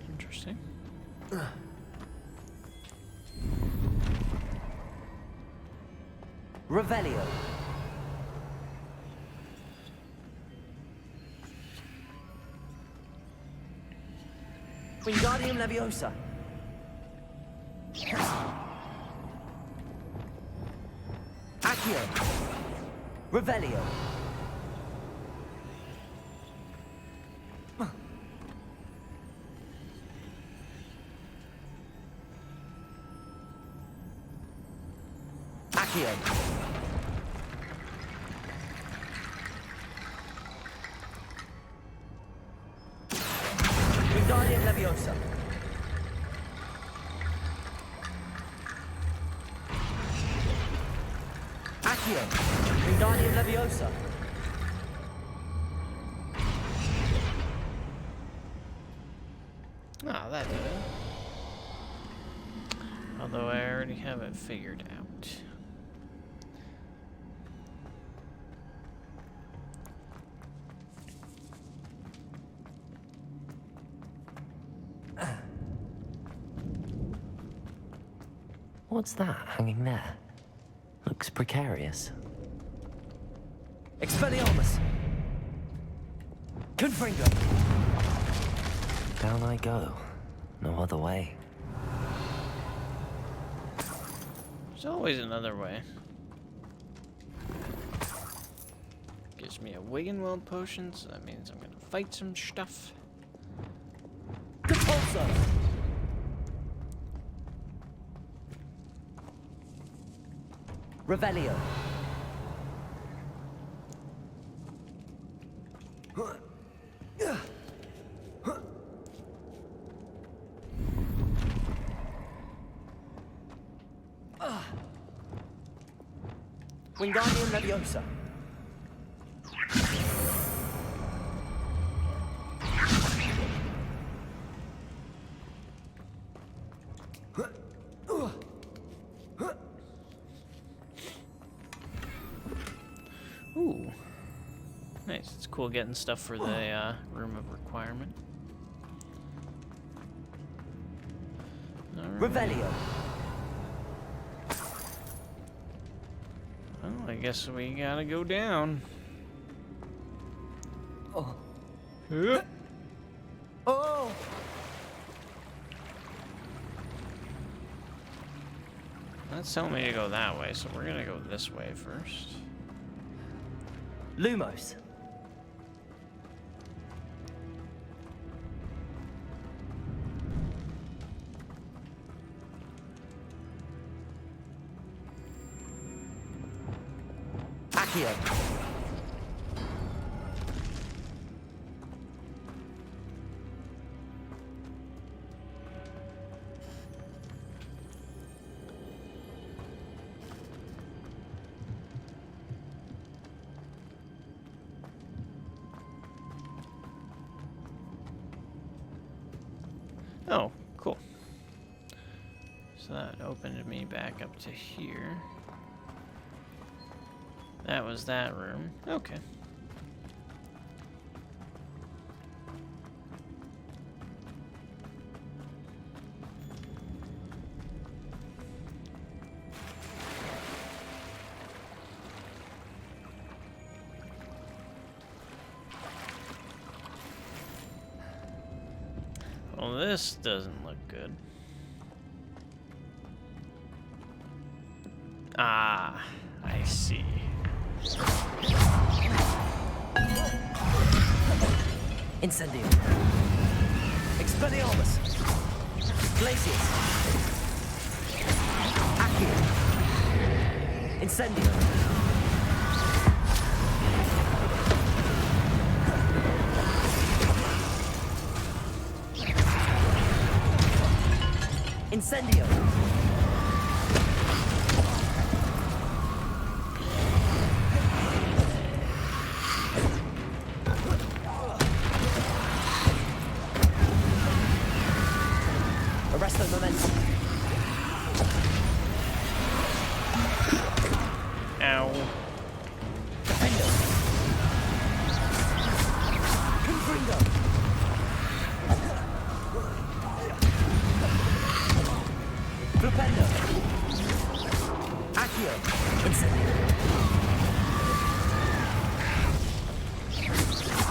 Interesting. Revelio. Wingardium Leviosa. Accio. Revelio. Accio. Wingardium Leviosa. Accio. Wingardium Leviosa. Ah, that did it. Although I already have it figured out. What's that hanging there? Looks precarious. Expelliarmus! Confringo! Down I go. No other way. There's always another way. Gives me a Wiggenweld potion, so that means I'm gonna fight some stuff. Depulso! Revelio. Wingardium Leviosa. Nice. It's cool getting stuff for the room of requirement. Alright. Revelio. Well, I guess we gotta go down. Oh. Yep. Oh. That's telling me to go that way, so we're gonna go this way first. Lumos. Accio. Oh, cool. So that opened me back up to here. That was that room. Okay. Well, this doesn't look good. Ah, I see. Incendio. Expelliarmus. Glacius. Accio. Incendio. Incendio. Arresto momentum. Ow. Defendo. Confringo. Flipendo. Accio. Incendio.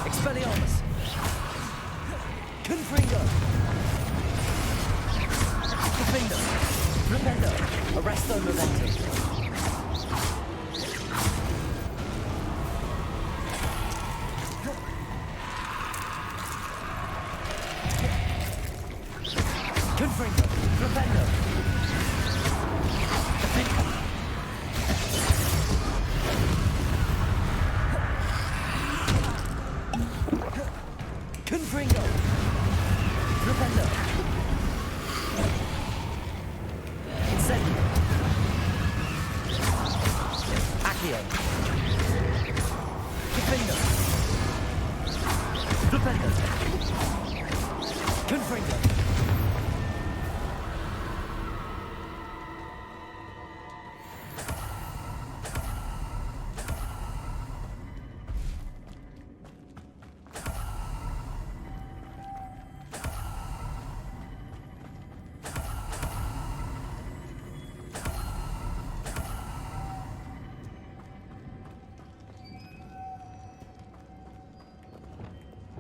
Expelliarmus. Confringo. Defendo. Flipendo. Arresto momentum. Confringo. Flipendo. Confringo. Flipendo. Incendio. Accio. Defendo. Flipendo. Confringo.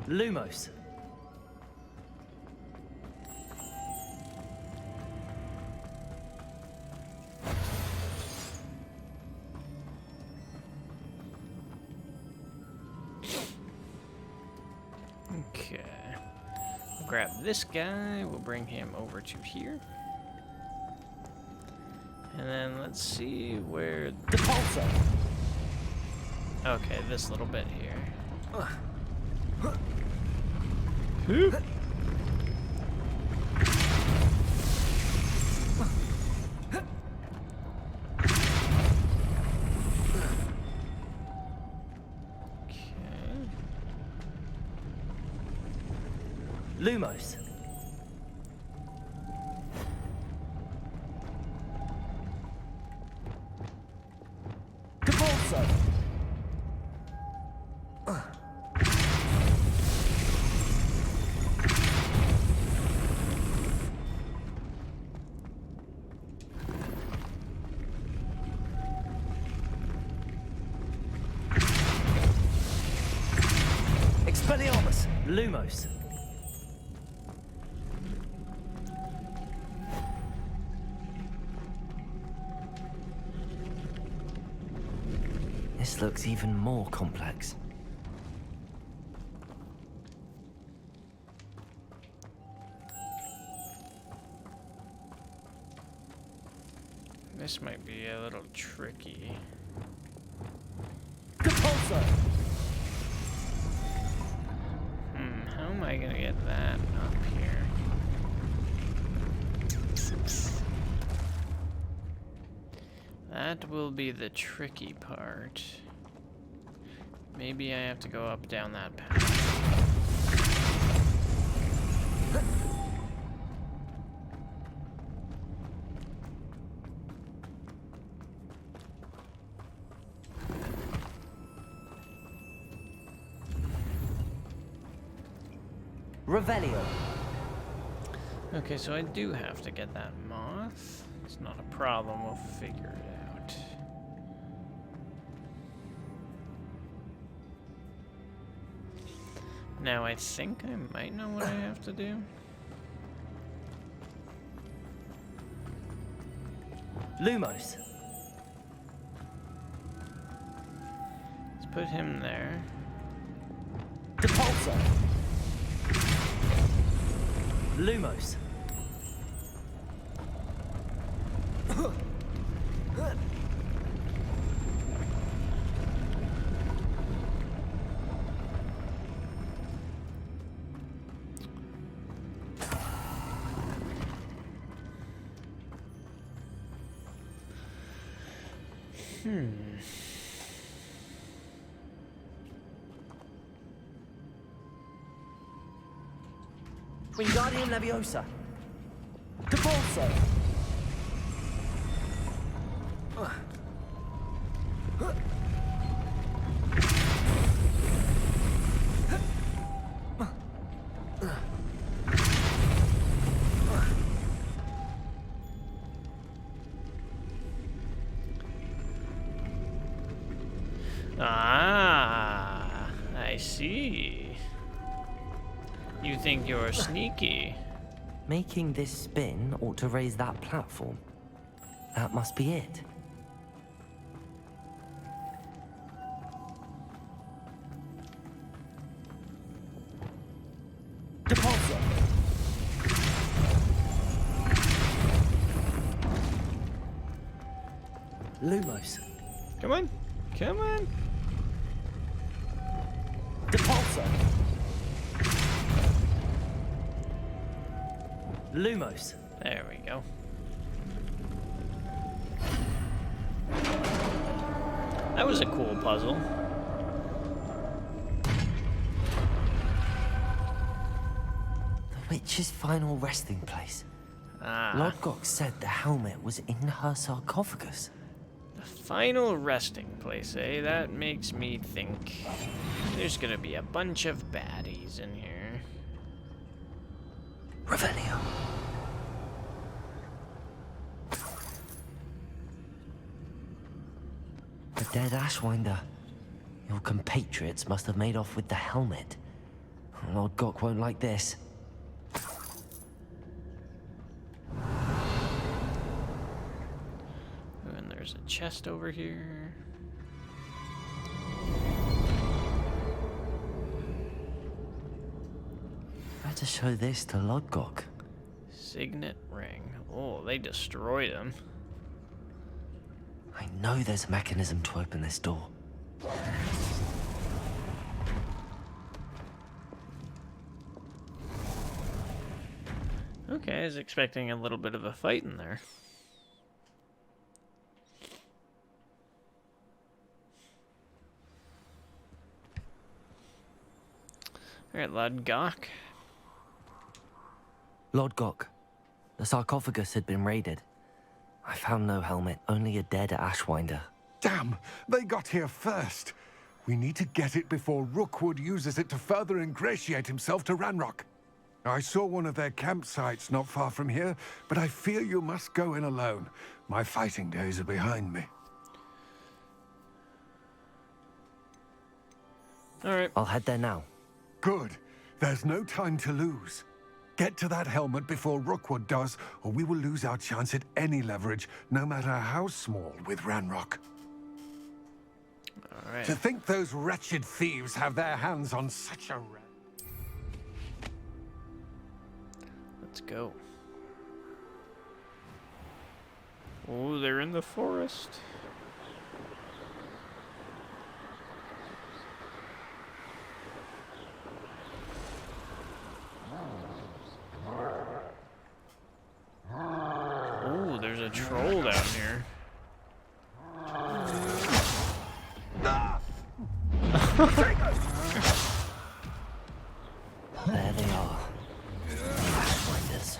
Lumos. Okay. We'll grab this guy. We'll bring him over to here. And then let's see where... Depulso. Okay, this little bit here. Lumos. Depulso. Lumos. This looks even more complex. This might be a little tricky. How am I gonna get that up here? That will be the tricky part. Maybe I have to go up down that path. Revelio. Okay, so I do have to get that moth. It's not a problem, we'll figure it out. Now I think I might know what I have to do. Lumos. Let's put him there. Depulso. Lumos. Wingardium Leviosa. Depulso. Ah, I see. You think you're sneaky. Making this spin ought to raise that platform. That must be it. Depulso. Lumos. Come on. Come on. Depulso. Lumos. There we go. That was a cool puzzle. The witch's final resting place. Ah. Lodgok said the helmet was in her sarcophagus. The final resting place, eh? That makes me think there's gonna be a bunch of baddies in here. Revelio. The dead Ashwinder. Your compatriots must have made off with the helmet. Lord Gok won't like this. And there's a chest over here. Better show this to Lodgok. Signet ring. Oh, they destroyed him. I know there's a mechanism to open this door. Okay, I was expecting a little bit of a fight in there. Alright, Lodgok. Lodgok, the sarcophagus had been raided. I found no helmet, only a dead Ashwinder. Damn! They got here first. We need to get it before Rookwood uses it to further ingratiate himself to Ranrock. I saw one of their campsites not far from here, but I fear you must go in alone. My fighting days are behind me. Alright. I'll head there now. Good. There's no time to lose. Get to that helmet before Rookwood does, or we will lose our chance at any leverage, no matter how small, with Ranrock. All right. To think those wretched thieves have their hands on such a... Let's go. Oh, they're in the forest. Oh, there's a troll down here. There they are. Pathfinders.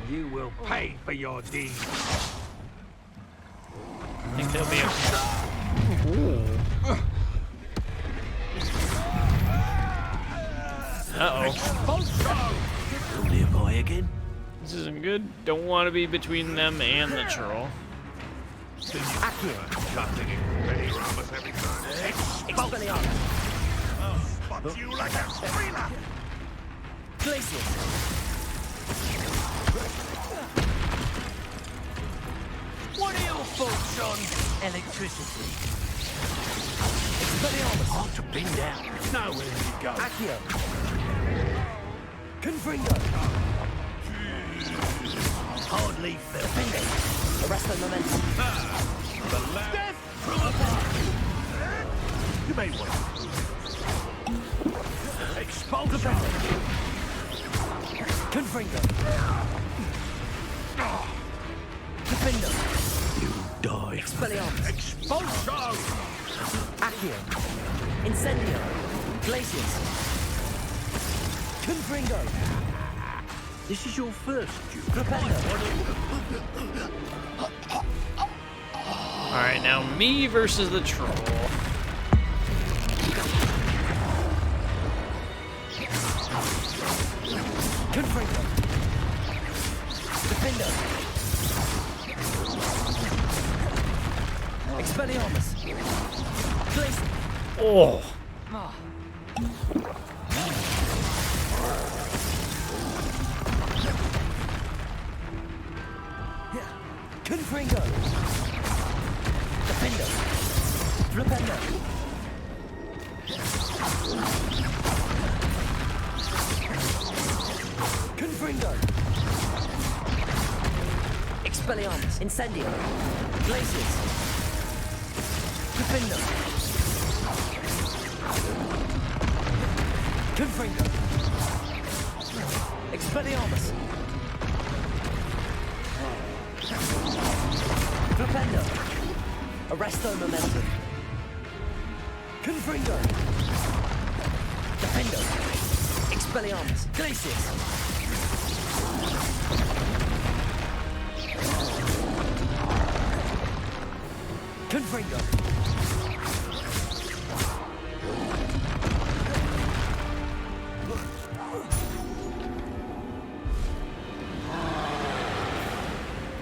You will pay for your deeds. I think they'll be Uh-oh. Only a boy again? This isn't good. Don't want to be between them and the troll. Spot you like a thriller! What are your thoughts on electricity? Hard to pin down. Nowhere to go. Accio. Confringo. Hardly felt. Arrest the momentum. The left from You may wait. Expulsion. Confringo. Defender. You die. Expelliarmus. Expulsion! Accio. Incendio. Glacius. Confringo. This is your first duel. Propendo. Alright, now me versus the troll. Confringo. Defendo. Expelliarmus. Glacius. Oh. Confringo. Defendo. Flipendo. Confringo. Expelliarmus. Incendio. Glacius. Defendo. Confringo. Expelliarmus. Flipendo. Arresto momentum. Confringo. Defendo. Expelliarmus. Glacius. Confringo.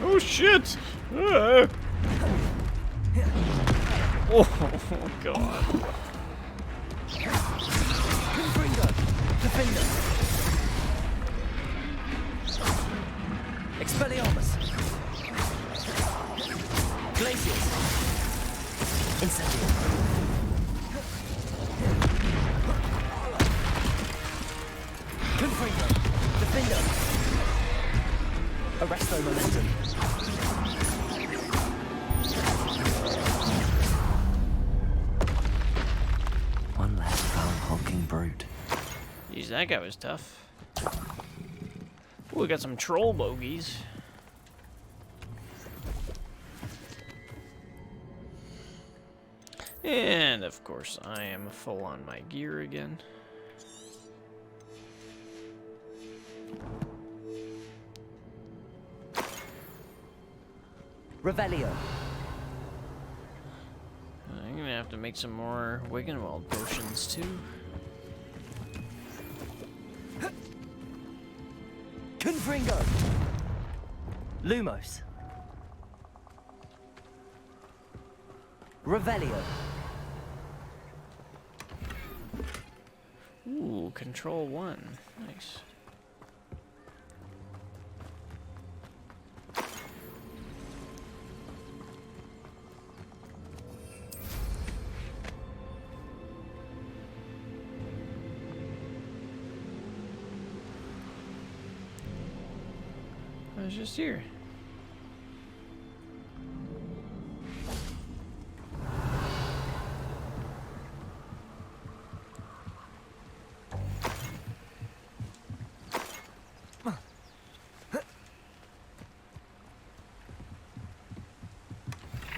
Oh shit! Oh god. Confringo. Defendo. Expelliarmus. Glacius. Incendio. Confringo. Defendo. Arresto momentum. One less foul hulking brute. Jeez, that guy was tough. Ooh, we got some troll bogeys. And of course, I am full on my gear again. Revelio. I'm gonna have to make some more Wiggenweld potions too. Confringo. Lumos. Revelio. Ooh, control 1. Nice. I was just here.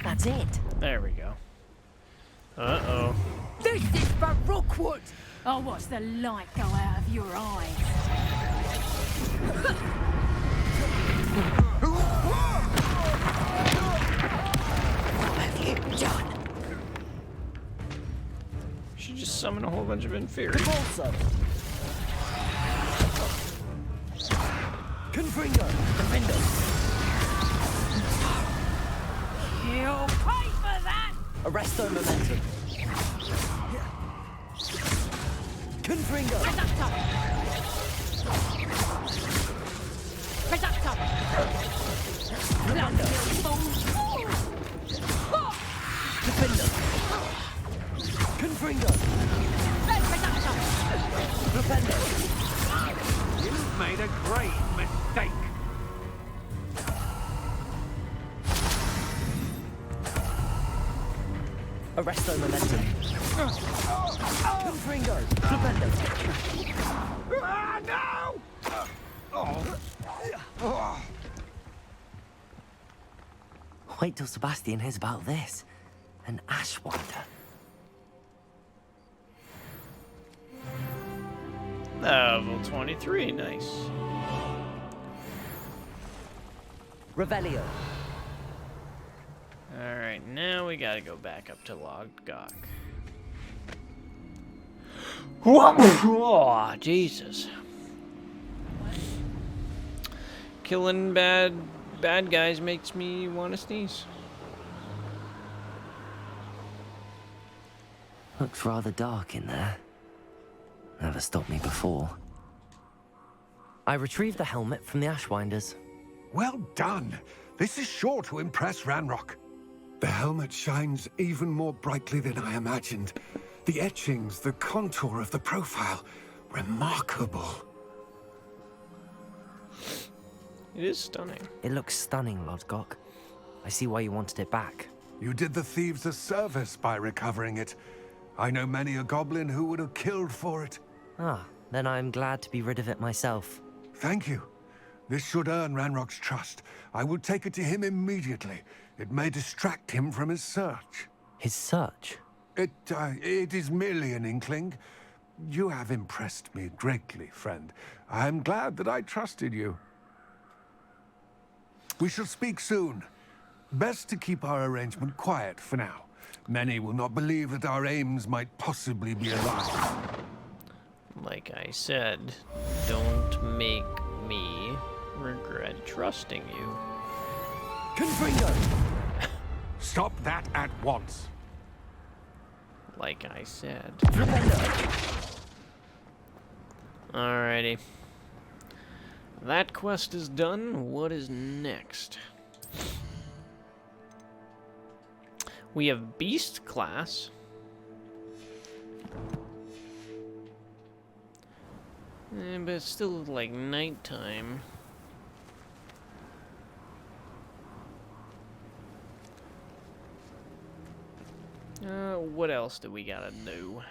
That's it. There we go. Uh-oh. This is for Rookwood! I'll watch the light go out of your eyes. What have you done? Should just summon a whole bunch of inferior. Also. Confringo. Defender. You'll pay for that! Arresto momentum. Confringo. Reducto! Reducto! Bloody fool! Defender. Confringo. Reducto! Defender. You've made a great mistake. Arresto momentum. Confringo. Defender. Wait till Sebastian hears about this. An Ashwinder. Level 23, nice. Revelio. Alright, now we gotta go back up to Logok. Oh, Jesus. Killing bad guys makes me want to sneeze. Looks rather dark in there. Never stopped me before. I retrieved the helmet from the Ashwinders. Well done. This is sure to impress Ranrock. The helmet shines even more brightly than I imagined. The etchings, the contour of the profile, remarkable. It is stunning. It looks stunning, Lodgok. I see why you wanted it back. You did the thieves a service by recovering it. I know many a goblin who would have killed for it. Ah, then I'm glad to be rid of it myself. Thank you. This should earn Ranrock's trust. I will take it to him immediately. It may distract him from his search. His search? It is merely an inkling. You have impressed me greatly, friend. I am glad that I trusted you. We shall speak soon. Best to keep our arrangement quiet for now. Many will not believe that our aims might possibly be aligned. Like I said, don't make me regret trusting you. Confringo! Stop that at once. Like I said. Defender! Alrighty. That quest is done. What is next? We have Beast class. But it's still like nighttime. What else do we gotta do?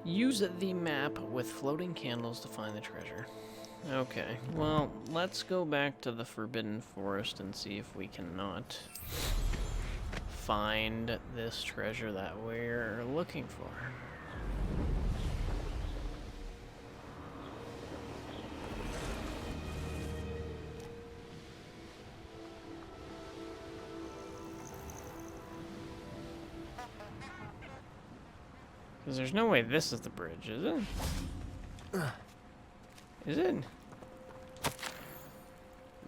Use the map with floating candles to find the treasure. Okay, well, let's go back to the Forbidden Forest and see if we cannot find this treasure that we're looking for. Because there's no way this is the bridge, is it? Is it?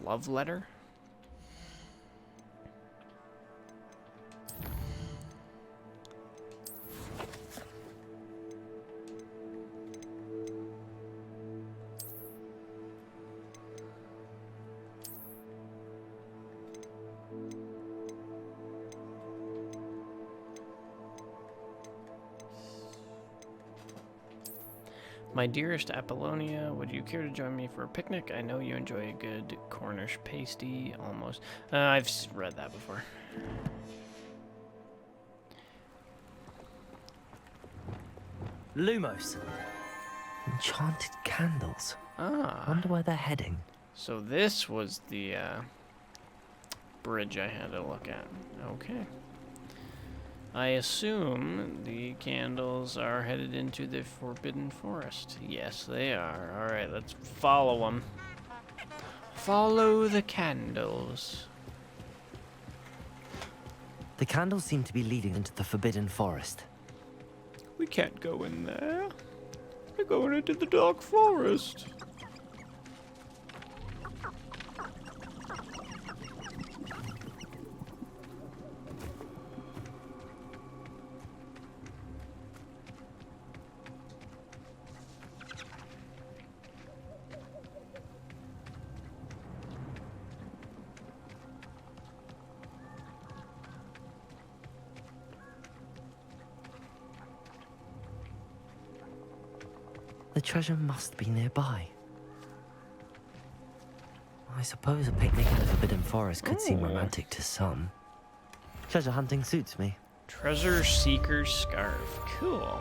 Love letter? My dearest Apollonia, would you care to join me for a picnic? I know you enjoy a good Cornish pasty, almost. I've read that before. Lumos. Enchanted candles. Ah. Wonder where they're heading. So this was the bridge I had to look at. Okay. I assume the candles are headed into the Forbidden Forest. Yes, they are. Alright, let's follow them. Follow the candles. The candles seem to be leading into the Forbidden Forest. We can't go in there. We're going into the Dark Forest. The treasure must be nearby. I suppose a picnic in the Forbidden Forest could seem romantic to some. Treasure hunting suits me. Treasure Seeker's Scarf. Cool.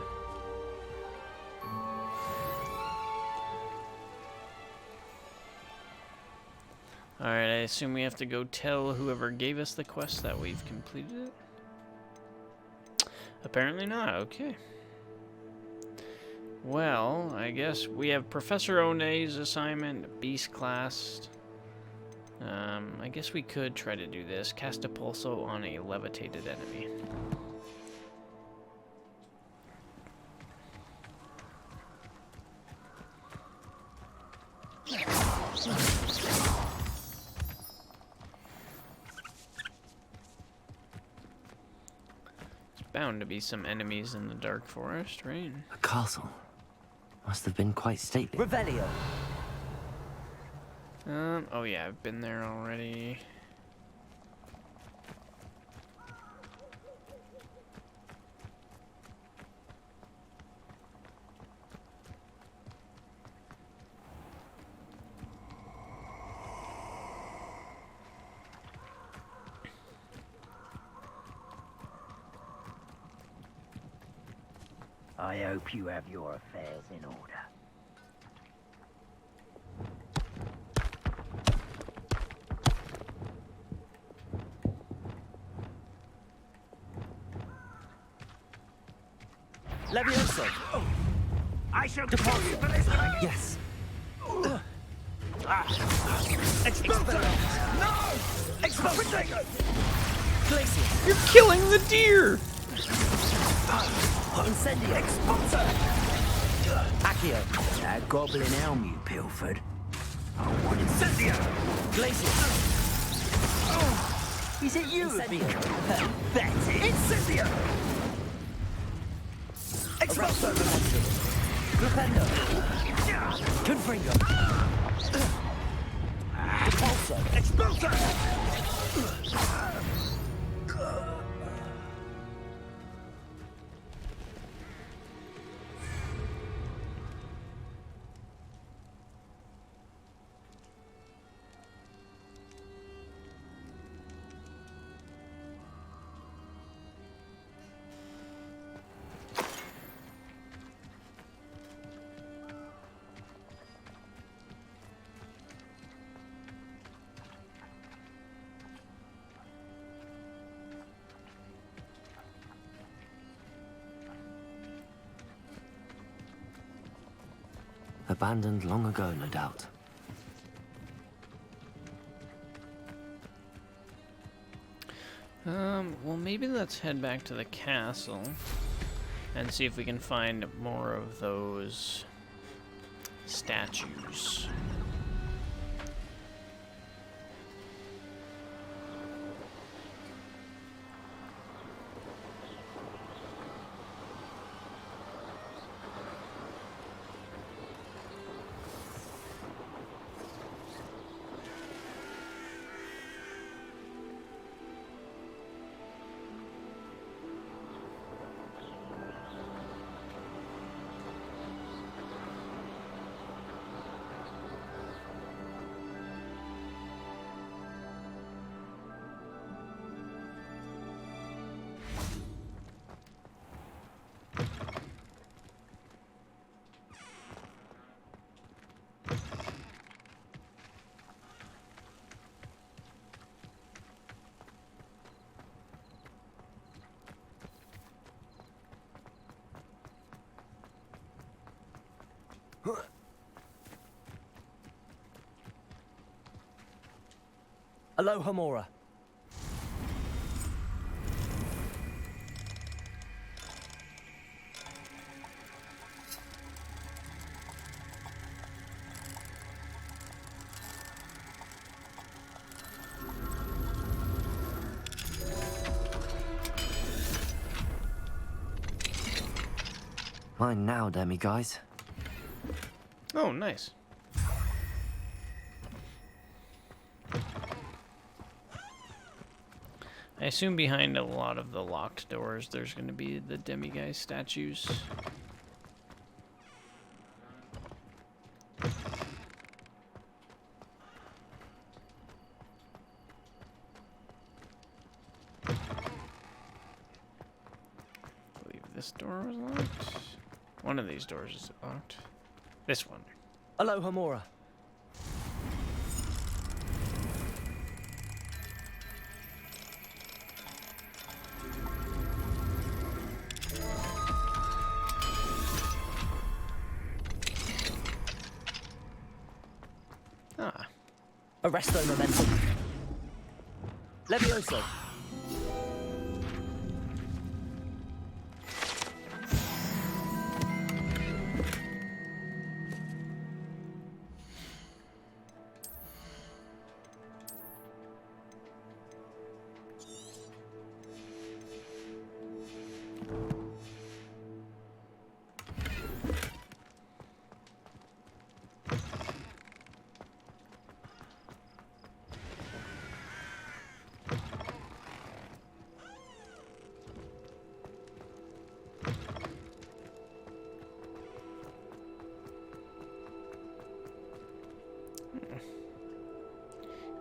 Alright, I assume we have to go tell whoever gave us the quest that we've completed it? Apparently not, okay. Well, I guess we have Professor Onay's assignment, Beast Class. I guess we could try to do this. Cast a pulso on a levitated enemy. There's bound to be some enemies in the Dark Forest, right? A castle. Must have been quite stately. Revelio. Oh yeah, I've been there already. I hope you have your affairs in order. Levioso. Oh, I shall depart you for this when I get... Yes. Expulso! No! Expulso! Glacier. You're killing the deer! Incendio. Expulso! Accio. That goblin elm you pilfered. I want Incendio! Glacier. Is it you? Incendio. Pathetic! Incendio! Expulso! Glupendo. Confringo. Repulso. Expulso! Abandoned long ago, no doubt. Well, maybe let's head back to the castle and see if we can find more of those statues. Aloha Mora. Mine now, Demi guys. Oh, nice. I assume behind a lot of the locked doors there's going to be the demiguise statues. I believe this door was locked. One of these doors is locked. This one. Aloha Mora. Ah. Arresto momentum. Levioso.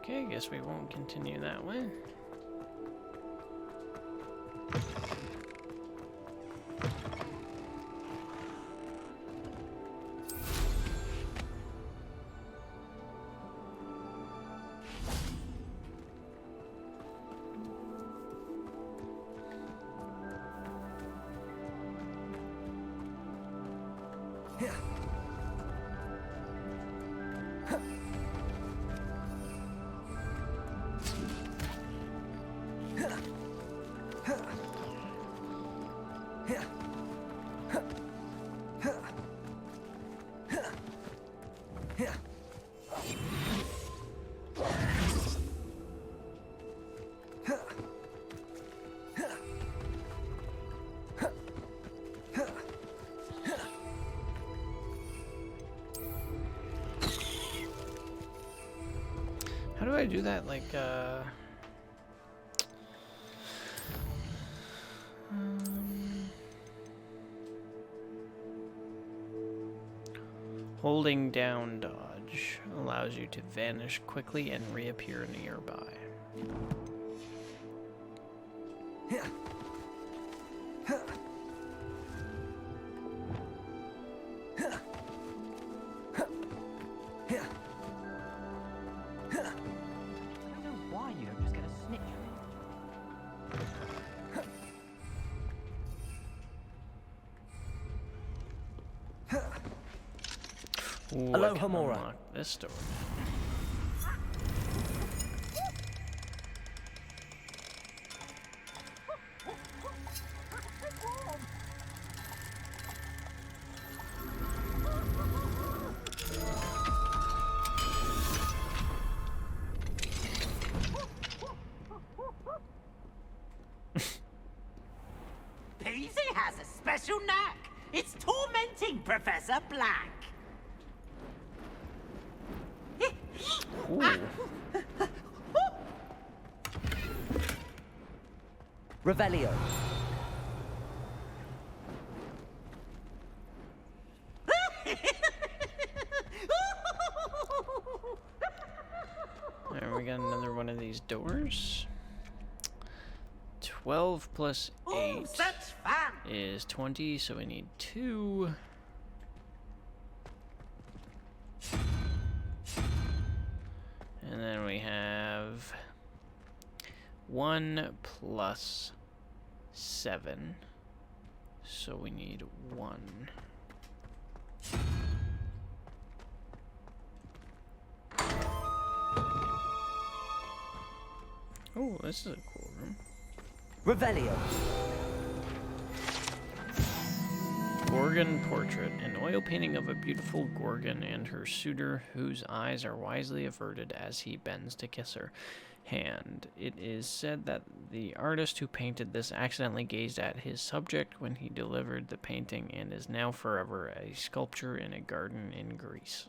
Okay, I guess we won't continue that way. How do I do that? Like, holding down dodge allows you to vanish quickly and reappear nearby. Ooh, Aloha Mora. Unlock this door. Professor Black. Ooh. Revelio. There, we got another one of these doors. 12 plus 8 Such fun. is 20, so we need 2. And then we have 1 plus 7, so we need 1. Oh, this is a cool room. Revelio. Gorgon portrait, an oil painting of a beautiful Gorgon and her suitor, whose eyes are wisely averted as he bends to kiss her hand. It is said that the artist who painted this accidentally gazed at his subject when he delivered the painting and is now forever a sculpture in a garden in Greece.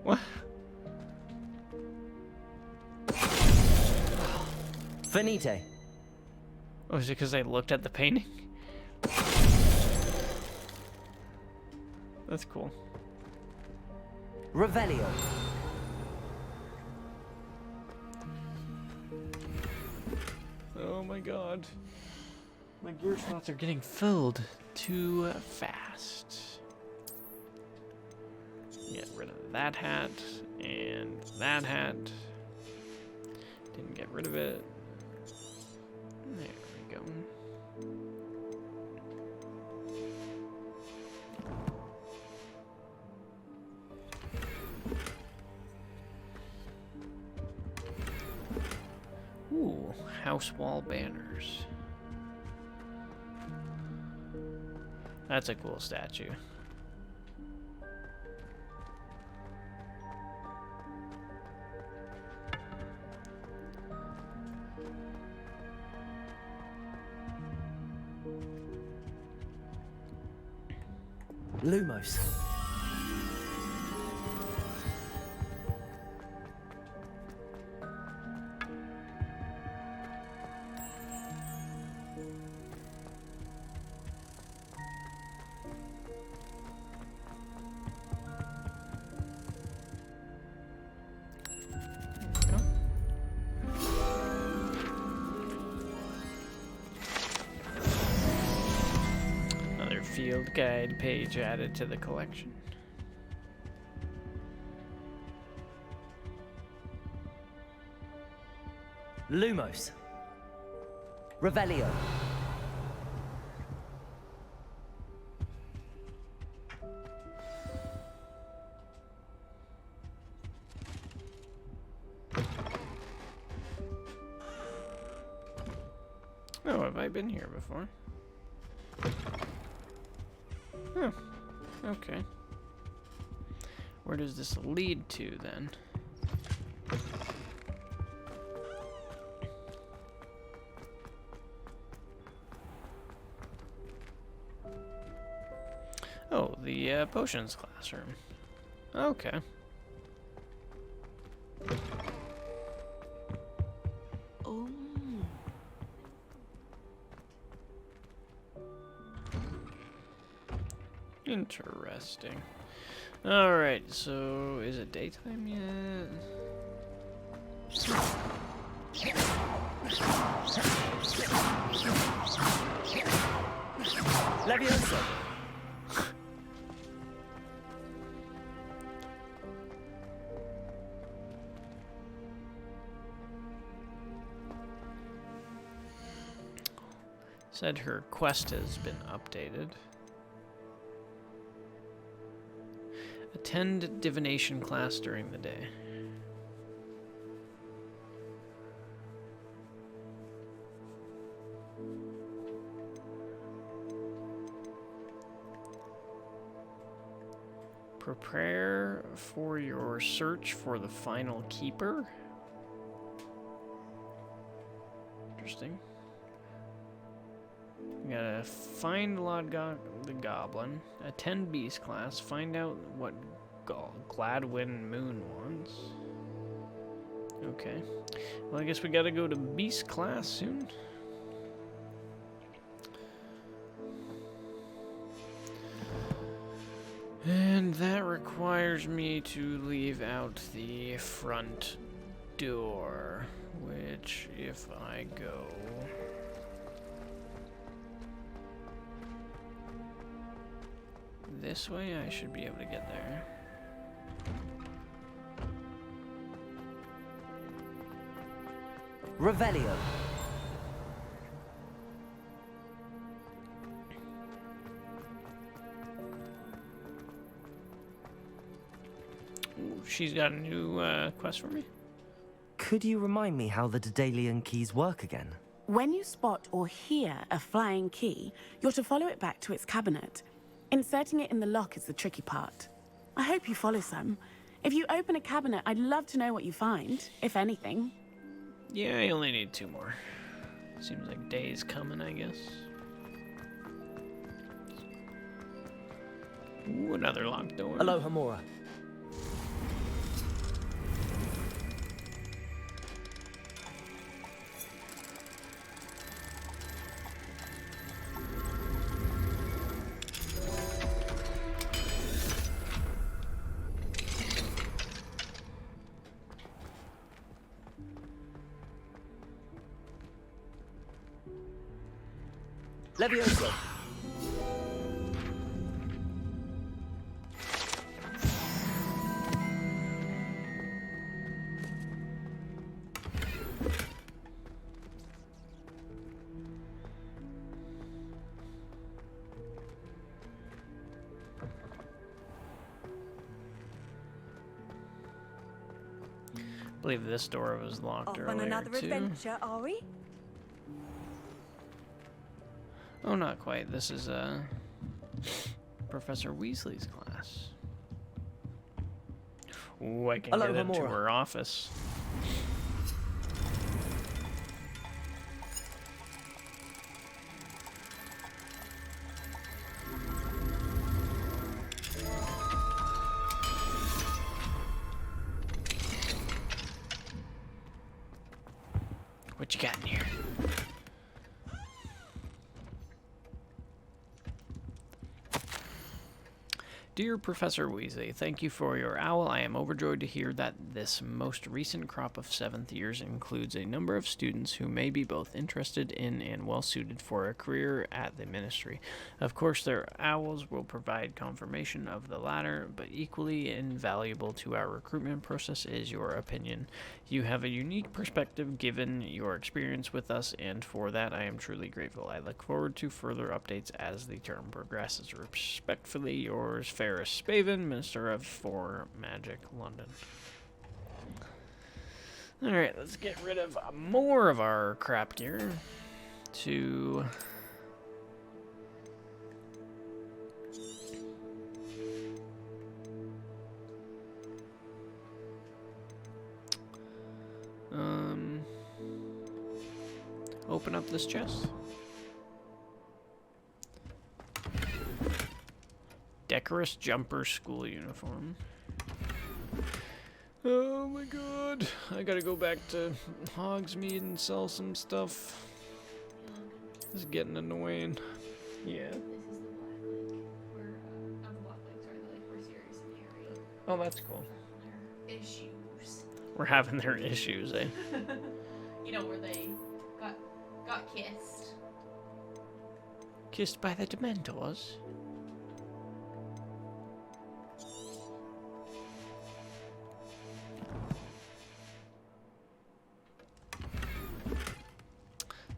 What? Finite. Oh, is it because I looked at the painting? That's cool. Revelio. Oh my god. My gear slots are getting filled too fast. Get rid of that hat and that hat. Didn't get rid of it. There we go. Ooh, house wall banners. That's a cool statue. Lumos. Field guide page added to the collection. Lumos. Revelio. Oh, have I been here before? Oh, okay. Where does this lead to, then? Oh, the potions classroom. Okay. Oh. Interesting. Alright, so is it daytime yet? Levioso. Said her quest has been updated. Attend divination class during the day. Prepare for your search for the final keeper. interesting. We gotta find the Goblin, attend Beast class, find out what Gladwin Moon wants. Okay. Well, I guess we gotta go to Beast class soon. And that requires me to leave out the front door, which if I go this way, I should be able to get there. Revelio. Ooh, she's got a new quest for me. Could you remind me how the Daedalian keys work again? When you spot or hear a flying key, you're to follow it back to its cabinet. Inserting it in the lock is the tricky part. I hope you follow some. If you open a cabinet, I'd love to know what you find, if anything. Yeah, I only need 2 more. Seems like day's coming, I guess. Ooh, another locked door. Aloha Mora. Levioso. I believe this door was locked earlier, on another too. adventure, are we? Oh, not quite. This is Professor Weasley's class. Ooh, I can get into her office. What you got in here? Dear Professor Weasley, thank you for your owl. I am overjoyed to hear that this most recent crop of 7th years includes a number of students who may be both interested in and well suited for a career at the Ministry. Of course, their owls will provide confirmation of the latter, but equally invaluable to our recruitment process is your opinion. You have a unique perspective given your experience with us, and for that I am truly grateful. I look forward to further updates as the term progresses. Respectfully yours, Ferris Spaven, Minister for Magic, London. Alright, let's get rid of more of our crap gear to open up this chest. Decorous jumper school uniform. Oh my god. I gotta go back to Hogsmeade and sell some stuff. This is getting annoying. Yeah. This is the Black Lake, where, not the Black Lake, sorry, the Lake where Sirius and Harry Oh, that's cool. their issues. We're having their issues, eh? You know, where they got kissed. Kissed by the Dementors?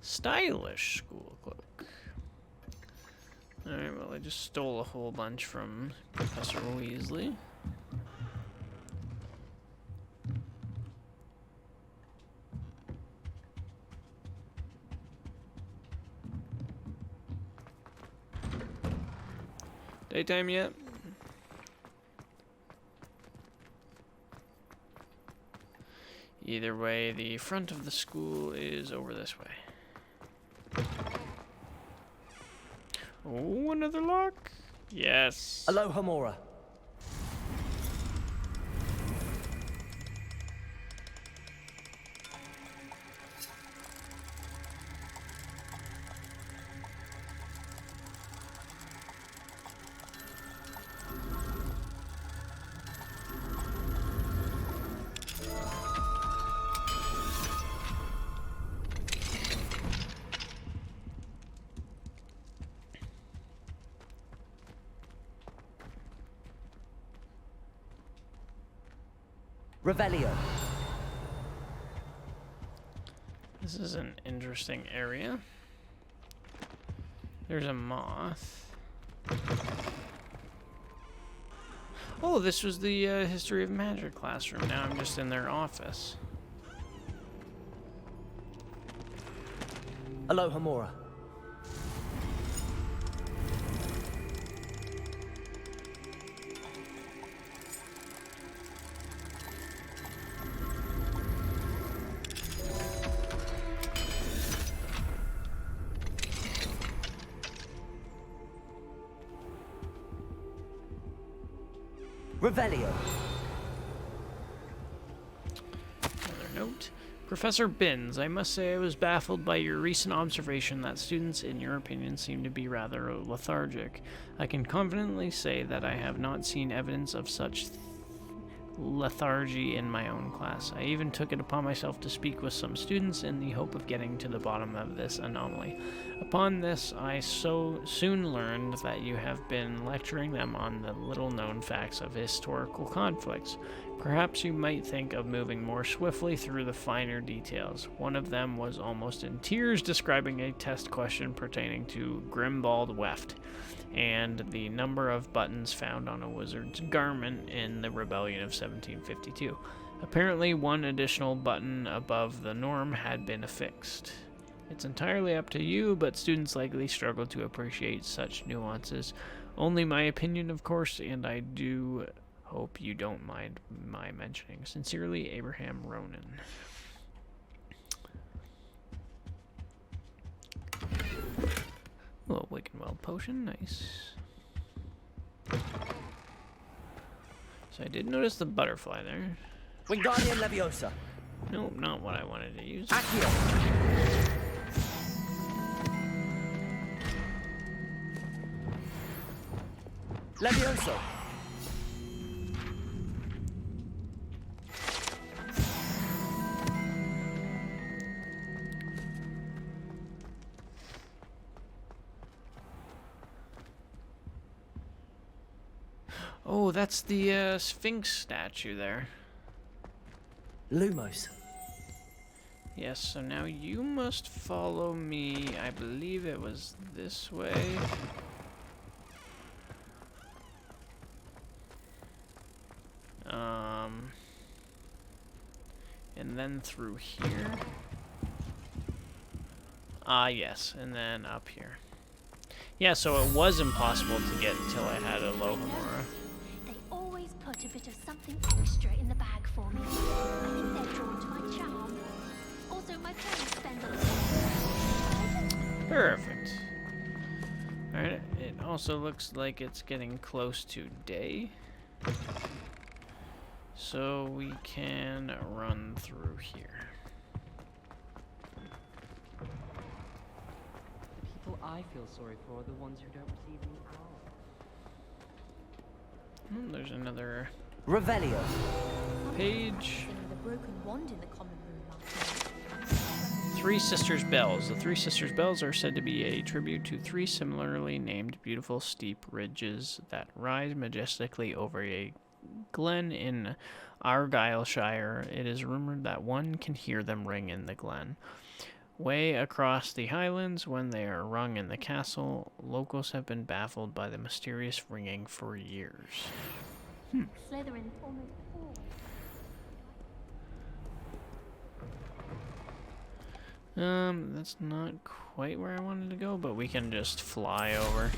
Stylish school cloak. Alright, well, I just stole a whole bunch from Professor Weasley. Daytime yet? Either way, the front of the school is over this way. Oh, another lock? Yes. Aloha Mora. Revelio. This is an interesting area. There's a moth. Oh, this was the History of Magic classroom. Now I'm just in their office. Aloha Mora. Revelio. Another note. Professor Binns, I must say I was baffled by your recent observation that students, in your opinion, seem to be rather lethargic. I can confidently say that I have not seen evidence of such lethargy in my own class. I even took it upon myself to speak with some students in the hope of getting to the bottom of this anomaly. Upon this, I so soon learned that you have been lecturing them on the little-known facts of historical conflicts. Perhaps you might think of moving more swiftly through the finer details. One of them was almost in tears describing a test question pertaining to Grimbald Weft and the number of buttons found on a wizard's garment in the Rebellion of 1752. Apparently, one additional button above the norm had been affixed. It's entirely up to you, but students likely struggle to appreciate such nuances. Only my opinion, of course, and I do hope you don't mind my mentioning. Sincerely, Abraham Ronan. Oh, Wickenweld potion, nice. So I did notice the butterfly there. Wingardium Leviosa. Nope, not what I wanted to use. Accio. Levioso. Oh, that's the Sphinx statue there. Lumos. Yes, so now you must follow me. I believe it was this way. And then through here. Ah, yes, and then up here. Yeah, so it was impossible to get until I had a Lohamora. They always put a bit of something extra in the bag for me. I think they're drawn to my charm. Also, my parents spend a lot. Perfect. Alright, it also looks like it's getting close to day. So we can run through here. People I feel sorry for are the ones who don't receive any power. There's another Revelio. page. The broken wand in the common room last night. Three Sisters Bells. The Three Sisters Bells are said to be a tribute to three similarly named beautiful steep ridges that rise majestically over a glen in Argyllshire. It is rumored that one can hear them ring in the glen. Way across the highlands, when they are rung in the castle, locals have been baffled by the mysterious ringing for years. Slytherin's almost always. That's not quite where I wanted to go, but we can just fly over.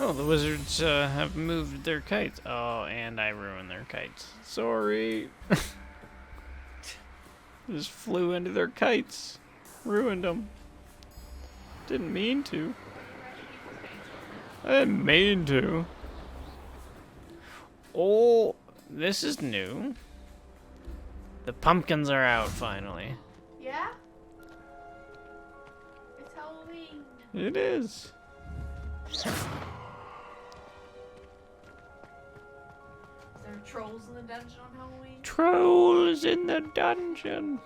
Oh, the wizards have moved their kites. Oh, and I ruined their kites. Sorry. Just flew into their kites. Ruined them. Didn't mean to. I didn't mean to. Oh, this is new. The pumpkins are out finally. Yeah? It's Halloween. It is. Is there trolls in the dungeon on Halloween? Trolls in the dungeon.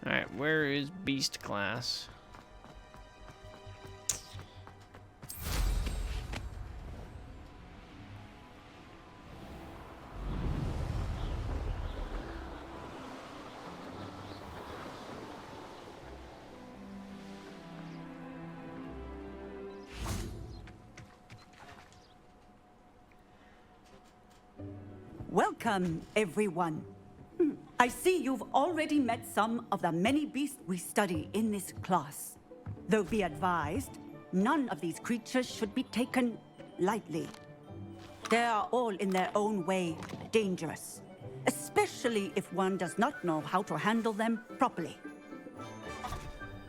Alright, where is Beast class? Welcome, everyone. I see you've already met some of the many beasts we study in this class. Though be advised, none of these creatures should be taken lightly. They are all in their own way dangerous, especially if one does not know how to handle them properly.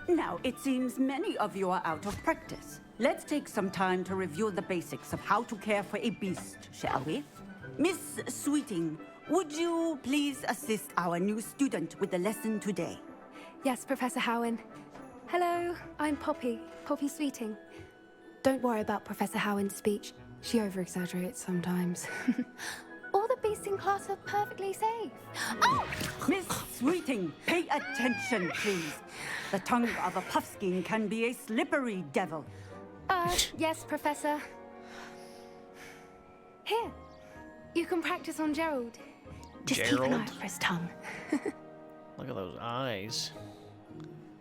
Now, it seems many of you are out of practice. Let's take some time to review the basics of how to care for a beast, shall we? Miss Sweeting, would you please assist our new student with the lesson today? Yes, Professor Howen. Hello, I'm Poppy Sweeting. Don't worry about Professor Howen's speech. She over-exaggerates sometimes. All the beasts in class are perfectly safe. Oh! Miss Sweeting, pay attention, please. The tongue of a puffskein can be a slippery devil. Yes, Professor. Here, you can practice on Gerald. Just keep an eye out for his tongue. Look at those eyes.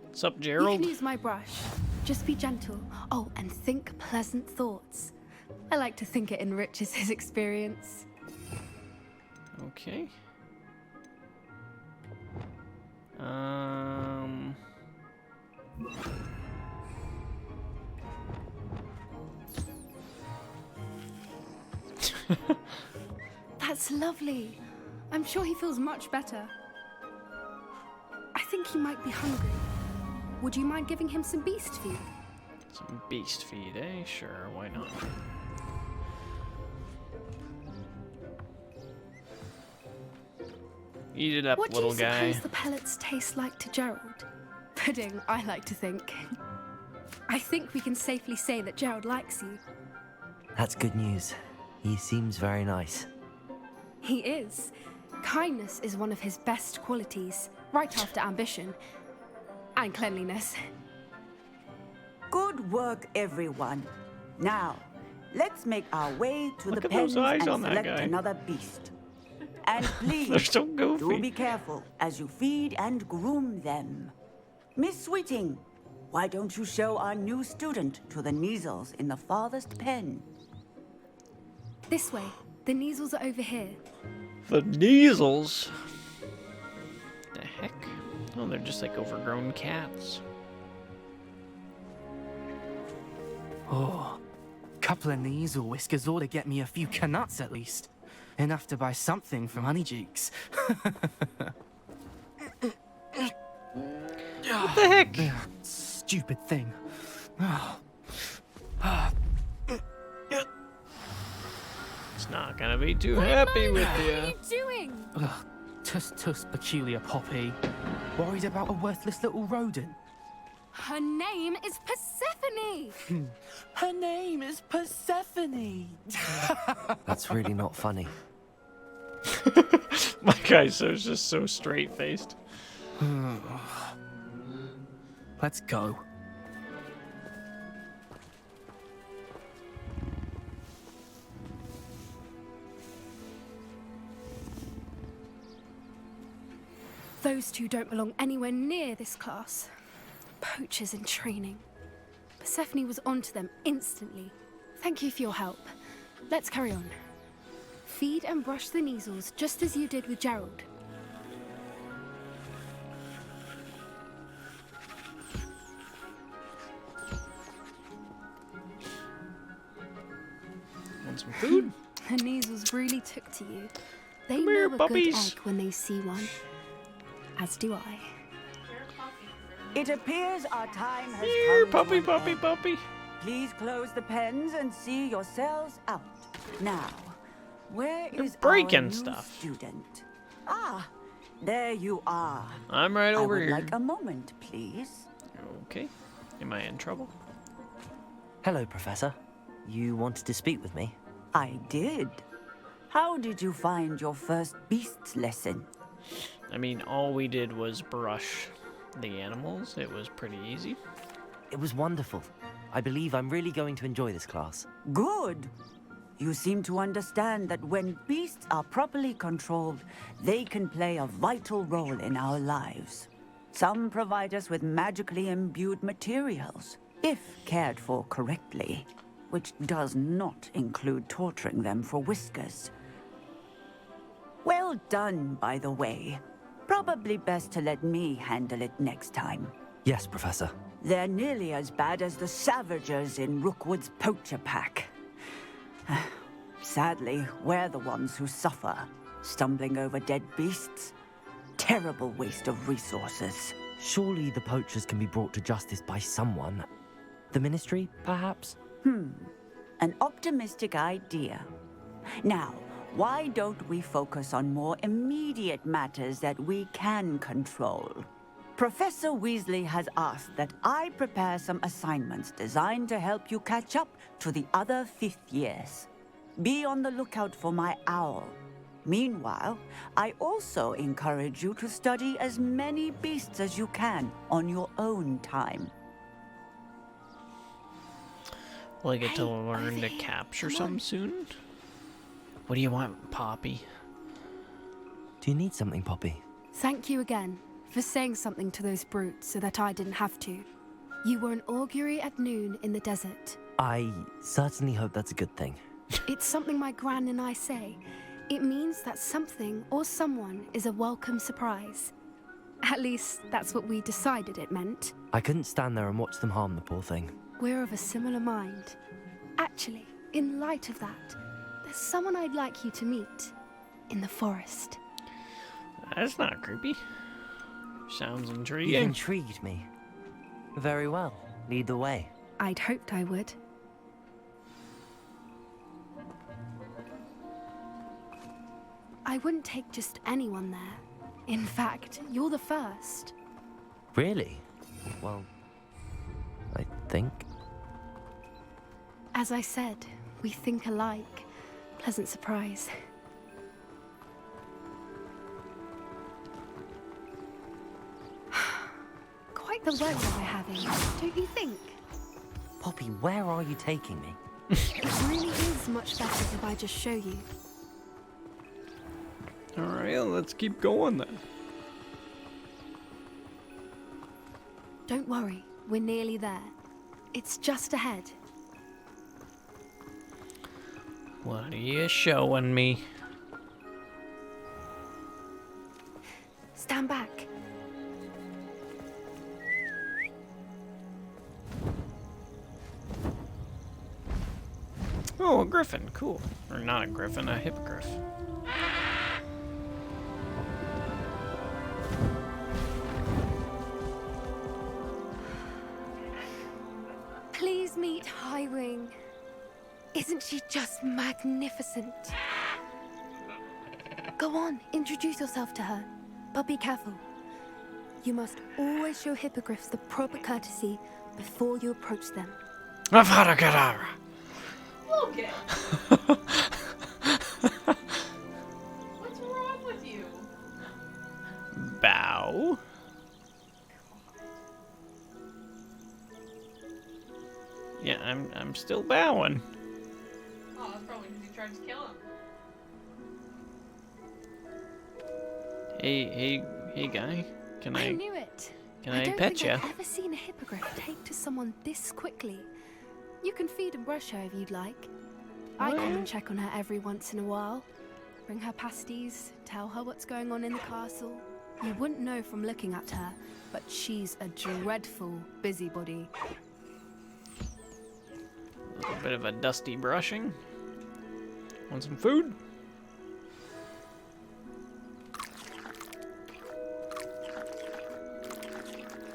What's up, Gerald? You can use my brush. Just be gentle. Oh, and think pleasant thoughts. I like to think it enriches his experience. Okay. That's lovely. I'm sure he feels much better. I think he might be hungry. Would you mind giving him some beast feed? Some beast feed, eh? Sure, why not? Eat it up, little guy. What do you suppose the pellets taste like to Gerald? Pudding, I like to think. I think we can safely say that Gerald likes you. That's good news. He seems very nice. He is. Kindness is one of his best qualities, right after ambition. And cleanliness. Good work, everyone. Now, let's make our way to Look the at those pen eyes and on that select guy. another beast. And please, They're so goofy. do be careful as you feed and groom them. Miss Sweeting, why don't you show our new student to the Neasels in the farthest pen? This way. The Neasels are over here. The Neasels? The heck? Oh, they're just like overgrown cats. Oh, couple of Neasel whiskers ought to get me a few canuts at least. Enough to buy something from Honeydukes. What the heck? Stupid thing. It's not gonna be too happy with What are you. you doing? Ugh, tuss peculiar Poppy. Worried about a worthless little rodent. Her name is Persephone! Her name is Persephone. That's really not funny. My guy's just so straight-faced. Let's go. Those two don't belong anywhere near this class. Poachers in training. Persephone was onto them instantly. Thank you for your help. Let's carry on. Feed and brush the Neasels just as you did with Gerald. food? The Neasels really took to you. They Come know here, a puppies. good egg when they see one. As do I. It appears our time has Here, come puppy, to an puppy, end. puppy. Please close the pens and see yourselves out. Now, where You're is breaking our new stuff. student? Ah, there you are. I'm right over I would here. like a moment, please. Okay. Am I in trouble? Hello, Professor. You wanted to speak with me? I did. How did you find your first beasts lesson? I mean, all we did was brush the animals. It was pretty easy. It was wonderful. I believe I'm really going to enjoy this class. Good. You seem to understand that when beasts are properly controlled, they can play a vital role in our lives. Some provide us with magically imbued materials, if cared for correctly, which does not include torturing them for whiskers. Well done, by the way. Probably best to let me handle it next time. Yes, Professor. They're nearly as bad as the Savagers in Rookwood's poacher pack. Sadly, we're the ones who suffer, stumbling over dead beasts. Terrible waste of resources. Surely the poachers can be brought to justice by someone. The Ministry, perhaps? An optimistic idea. Now, why don't we focus on more immediate matters that we can control? Professor Weasley has asked that I prepare some assignments designed to help you catch up to the other 5th years. Be on the lookout for my owl. Meanwhile, I also encourage you to study as many beasts as you can on your own time. Will I get to learn to capture some soon? What do you want, Poppy? Do you need something, Poppy? Thank you again for saying something to those brutes so that I didn't have to. You were an augury at noon in the desert. I certainly hope that's a good thing. It's something my gran and I say. It means that something or someone is a welcome surprise. At least, that's what we decided it meant. I couldn't stand there and watch them harm the poor thing. We're of a similar mind. Actually, in light of that, there's someone I'd like you to meet. In the forest. That's not creepy. Sounds You've intriguing. intrigued me. Very well. Lead the way. I'd hoped I would. I wouldn't take just anyone there. In fact, you're the first. Really? Well, I think. As I said, we think alike. Pleasant surprise. Quite the weather we're having, don't you think? Poppy, where are you taking me? It really is much better if I just show you. Alright, let's keep going then. Don't worry, we're nearly there. It's just ahead. What are you showing me? Stand back. Oh, a griffin. Cool. Or not a griffin, a hippogriff. Please meet Highwing. Isn't she just magnificent? Go on, introduce yourself to her. But be careful. You must always show hippogriffs the proper courtesy before you approach them. Avada Kedavra! Okay. What's wrong with you? Bow. Yeah, I'm still bowing. Oh, that's probably because you tried to kill him. Hey, guy. Can I I knew it. Can I don't pet think ya? I've ever seen a hippogriff take to someone this quickly. You can feed and brush her if you'd like. I come and check on her every once in a while. Bring her pasties, tell her what's going on in the castle. You wouldn't know from looking at her, but she's a dreadful busybody. A little bit of a dusty brushing. Want some food?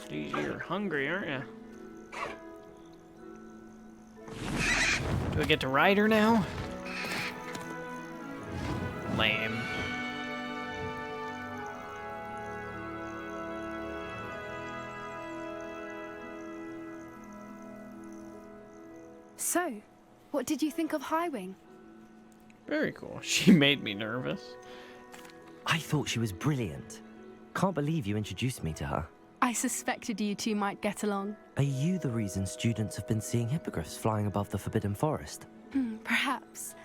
You're hungry, aren't you? Do I get to ride her now? Lame. So, what did you think of Highwing? Very cool. She made me nervous. I thought she was brilliant. Can't believe you introduced me to her. I suspected you two might get along. Are you the reason students have been seeing hippogriffs flying above the Forbidden Forest? Perhaps.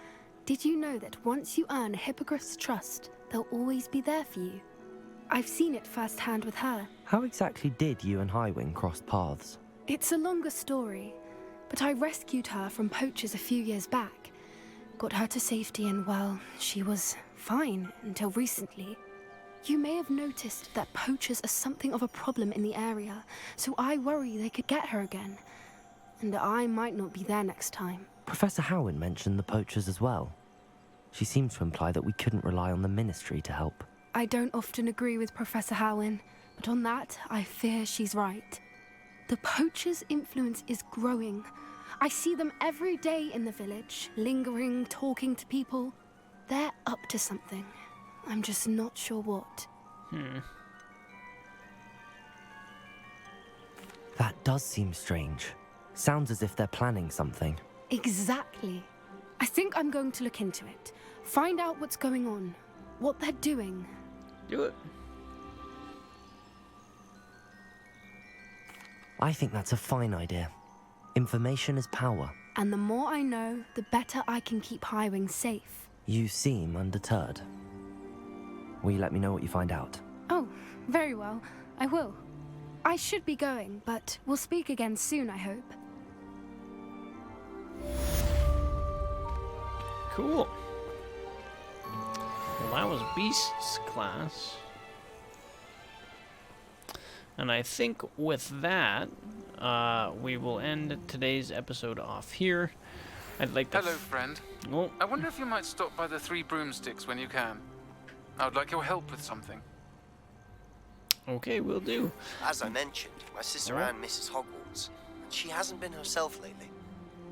Did you know that once you earn a hippogriff's trust, they'll always be there for you? I've seen it firsthand with her. How exactly did you and Highwing cross paths? It's a longer story, but I rescued her from poachers a few years back. Got her to safety and, well, she was fine until recently. You may have noticed that poachers are something of a problem in the area, so I worry they could get her again. And I might not be there next time. Professor Howin mentioned the poachers as well. She seems to imply that we couldn't rely on the Ministry to help. I don't often agree with Professor Howin, but on that, I fear she's right. The poachers' influence is growing. I see them every day in the village, lingering, talking to people. They're up to something. I'm just not sure what. That does seem strange. Sounds as if they're planning something. Exactly. I think I'm going to look into it. Find out what's going on. What they're doing. Do it. I think that's a fine idea. Information is power. And the more I know, the better I can keep Highwing safe. You seem undeterred. Will you let me know what you find out? Oh, very well. I will. I should be going, but we'll speak again soon, I hope. Cool. Well, that was Beast's class. And I think with that, we will end today's episode off here. I'd like to... Hello, friend. Oh. I wonder if you might stop by the Three Broomsticks when you can. I would like your help with something. Okay, will do. As I mentioned, my sister Anne misses Hogwarts, and she hasn't been herself lately.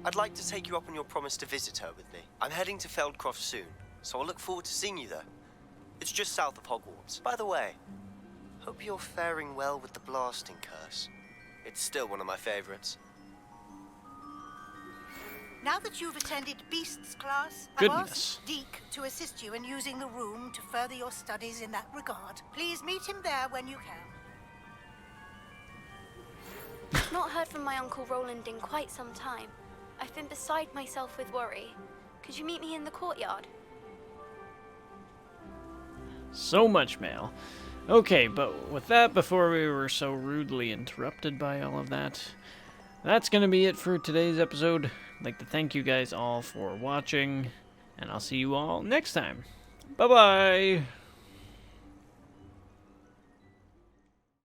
I'd like to take you up on your promise to visit her with me. I'm heading to Feldcroft soon, so I'll look forward to seeing you there. It's just south of Hogwarts. By the way, hope you're faring well with the blasting curse. It's still one of my favorites. Now that you've attended Beast's class, Goodness. I've asked Deke to assist you in using the room to further your studies in that regard. Please meet him there when you can. Not heard from my Uncle Roland in quite some time. I've been beside myself with worry. Could you meet me in the courtyard? So much mail. Okay, but with that, before we were so rudely interrupted by all of that, that's going to be it for today's episode. I'd like to thank you guys all for watching, and I'll see you all next time. Bye-bye!